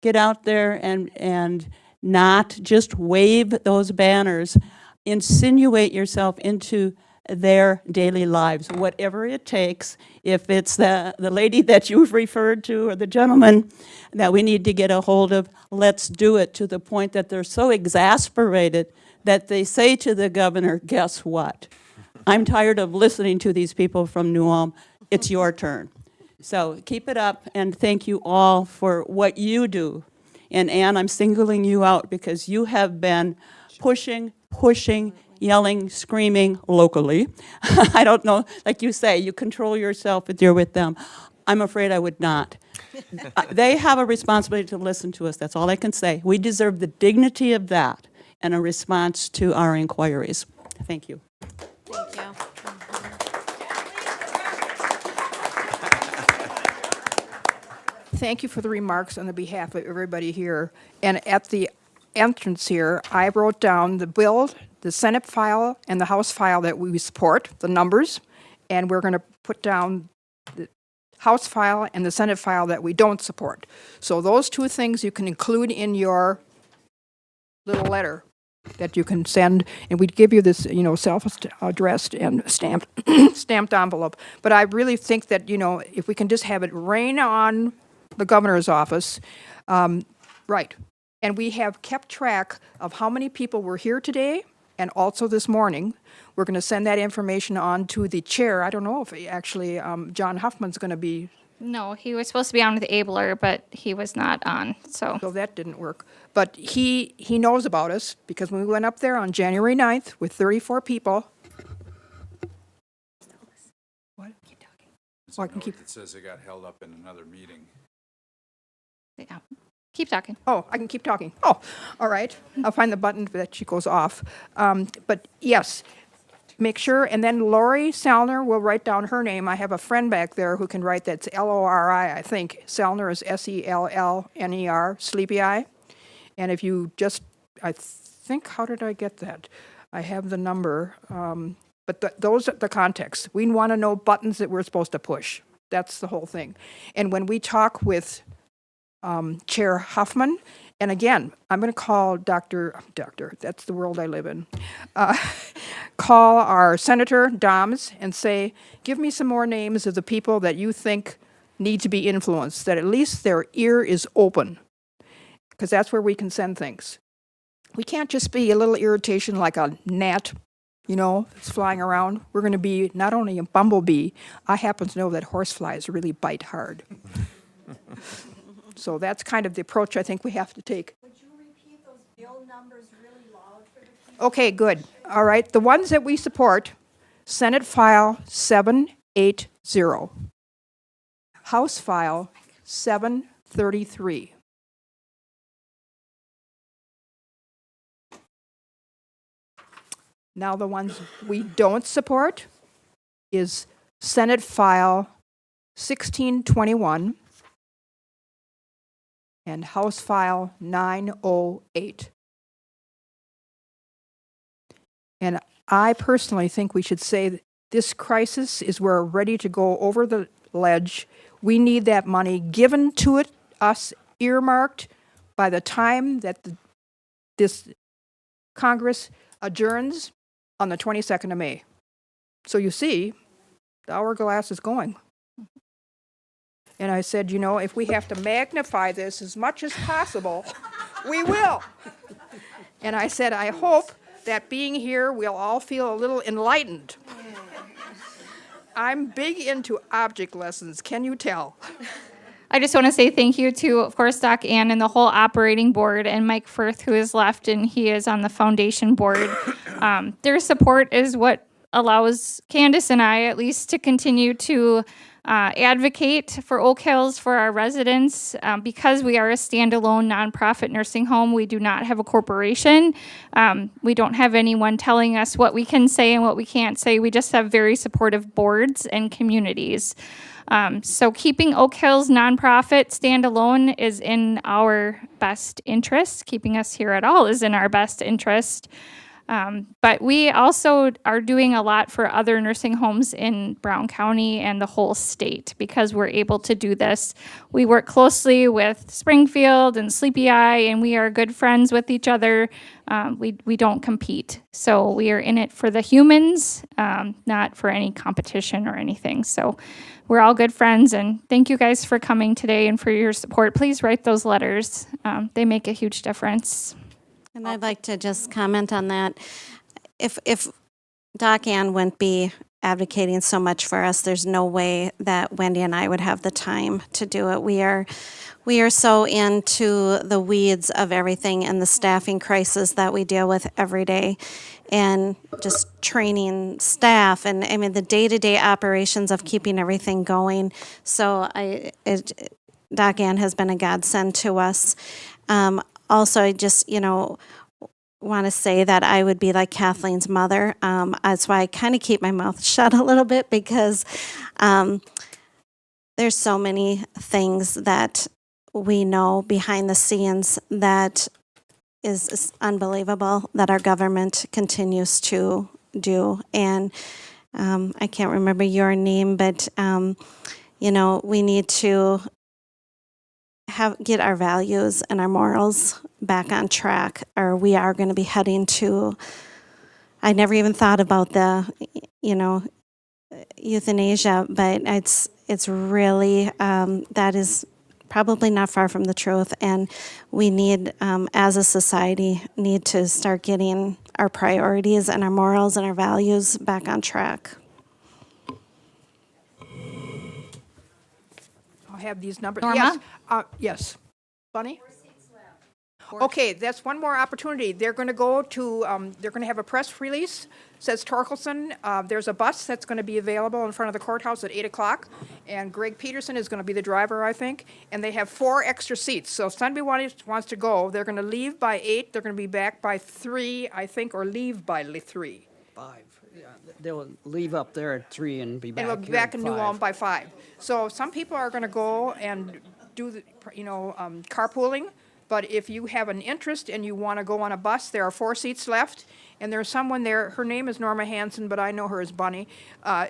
get out there and not just wave those banners. Insinuate yourself into their daily lives, whatever it takes. If it's the lady that you've referred to or the gentleman that we need to get a hold of, let's do it to the point that they're so exasperated that they say to the governor, guess what? I'm tired of listening to these people from New Ulm. It's your turn. So keep it up, and thank you all for what you do. And Ann, I'm singling you out because you have been pushing, yelling, screaming locally. I don't know, like you say, you control yourself if you're with them. I'm afraid I would not. They have a responsibility to listen to us. That's all I can say. We deserve the dignity of that and a response to our inquiries. Thank you. Thank you. thank you for the remarks on the behalf of everybody here. And at the entrance here, I wrote down the bill, the Senate file, and the House file that we support, the numbers, and we're going to put down the House file and the Senate file that we don't support. So those two things you can include in your little letter that you can send, and we'd give you this, self-addressed and stamped, stamped envelope. But I really think that, if we can just have it rain on the governor's office, right. And we have kept track of how many people were here today and also this morning. We're going to send that information on to the chair. I don't know if actually John Huffman's going to be. No, he was supposed to be on with Abeler, but he was not on, so. So that didn't work. But he knows about us because when we went up there on January 9th with 34 people. What? Keep talking. Oh, I can keep. It says it got held up in another meeting. Yeah. Keep talking. Oh, I can keep talking. Oh, all right. I'll find the button that she goes off. But yes, make sure. And then Lori Salner will write down her name. I have a friend back there who can write that's Lori, I think. Salner is Sellner, Sleepy Eye. And if you just, I think, how did I get that? I have the number. But those are the context. We want to know buttons that we're supposed to push. That's the whole thing. And when we talk with Chair Huffman, and again, I'm going to call Doctor, that's the world I live in, call our Senator Doms and say, give me some more names of the people that you think need to be influenced, that at least their ear is open, because that's where we can send things. We can't just be a little irritation like a gnat, that's flying around. We're going to be not only a bumblebee, I happen to know that horseflies really bite hard. So that's kind of the approach I think we have to take. Would you repeat those bill numbers really loud for the people? Okay, good. All right. The ones that we support, Senate File 780, House File 733. Now the ones we don't support is Senate File 1621 and House File 908. And I personally think we should say that this crisis is we're ready to go over the ledge. We need that money given to us, earmarked by the time that this Congress adjourns on the 22nd of May. So you see, the hourglass is going. And I said, if we have to magnify this as much as possible, we will. And I said, I hope that being here, we'll all feel a little enlightened. I'm big into object lessons, can you tell? I just want to say thank you to, of course, Doc Ann and the whole operating board, and Mike Firth, who is left, and he is on the foundation board. Their support is what allows Candace and I, at least, to continue to advocate for Oak Hills, for our residents. Because we are a standalone nonprofit nursing home, we do not have a corporation. We don't have anyone telling us what we can say and what we can't say. We just have very supportive boards and communities. So keeping Oak Hills nonprofit standalone is in our best interest. Keeping us here at all is in our best interest. But we also are doing a lot for other nursing homes in Brown County and the whole state because we're able to do this. We work closely with Springfield and Sleepy Eye, and we are good friends with each other. We don't compete. So we are in it for the humans, not for any competition or anything. So we're all good friends, and thank you guys for coming today and for your support. Please write those letters. They make a huge difference. And I'd like to just comment on that. If Doc Ann wouldn't be advocating so much for us, there's no way that Wendy and I would have the time to do it. We are so into the weeds of everything and the staffing crisis that we deal with every day, and just training staff and the day-to-day operations of keeping everything going. So Doc Ann has been a godsend to us. Also, I just, want to say that I would be like Kathleen's mother. That's why I kind of keep my mouth shut a little bit because there's so many things that we know behind the scenes that is unbelievable that our government continues to do. And I can't remember your name, but we need to get our values and our morals back on track, or we are going to be heading to. I never even thought about the, euthanasia, but it's really that is probably not far from the truth, and we need, as a society, need to start getting our priorities and our morals and our values back on track. I'll have these numbers. Norma? Yes, yes. Bunny? Okay, that's one more opportunity. They're going to go to, they're going to have a press release, says Torkelson. There's a bus that's going to be available in front of the courthouse at 8 o'clock, and Greg Peterson is going to be the driver, I think, and they have 4 extra seats. So if somebody wants to go, they're going to leave by 8, they're going to be back by 3, I think, or leave by 3. 5. Yeah, they'll leave up there at 3 and be back And we'll be here back at in New 5. Ulm by 5. So some people are going to go and do the, carpooling. But if you have an interest and you want to go on a bus, there are 4 seats left. And there's someone there, her name is Norma Hansen, but I know her as Bunny.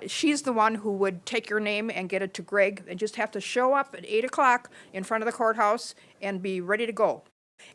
She's the one who would take your name and get it to Greg, and just have to show up at 8 o'clock in front of the courthouse and be ready to go.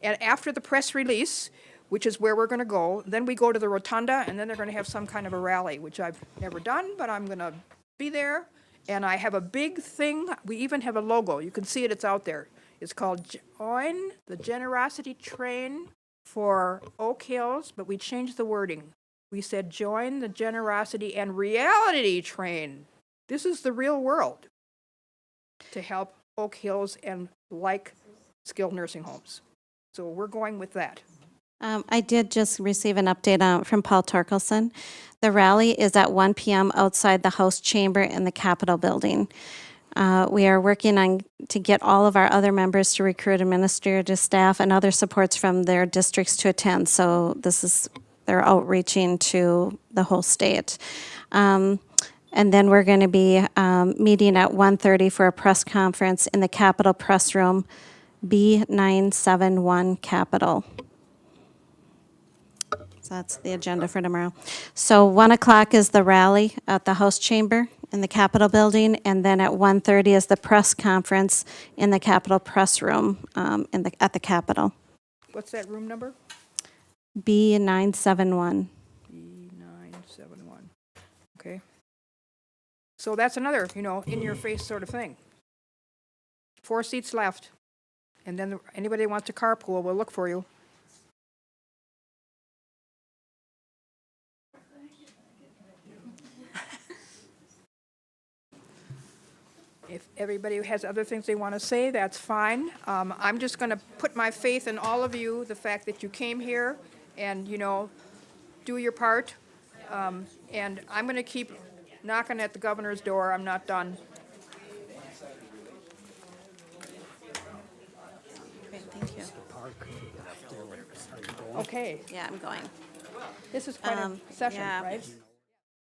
And after the press release, which is where we're going to go, then we go to the rotunda, and then they're going to have some kind of a rally, which I've never done, but I'm going to be there. And I have a big thing. We even have a logo. You can see it. It's out there. It's called Join the Generosity Train for Oak Hills, but we changed the wording. We said Join the Generosity and Reality Train. This is the real world to help Oak Hills and like skilled nursing homes. So we're going with that. I did just receive an update from Paul Torkelson. The rally is at 1 p.m. outside the House Chamber in the Capitol building. We are working on to get all of our other members to recruit administrative staff and other supports from their districts to attend. So they're outreaching to the whole state. And then we're going to be meeting at 1:30 for a press conference in the Capitol Press Room, B971 Capitol. So that's the agenda for tomorrow. So 1 o'clock is the rally at the House Chamber in the Capitol building, and then at 1:30 is the press conference in the Capitol Press Room at the Capitol. What's that room number? B971. B971. Okay. So that's another, in-your-face sort of thing. 4 seats left. And then anybody who wants to carpool, we'll look for you. If everybody has other things they want to say, that's fine. I'm just going to put my faith in all of you, the fact that you came here and, do your part. And I'm going to keep knocking at the governor's door. I'm not done. Great, thank you. Okay. Yeah, I'm going. This is quite a session, yeah. right?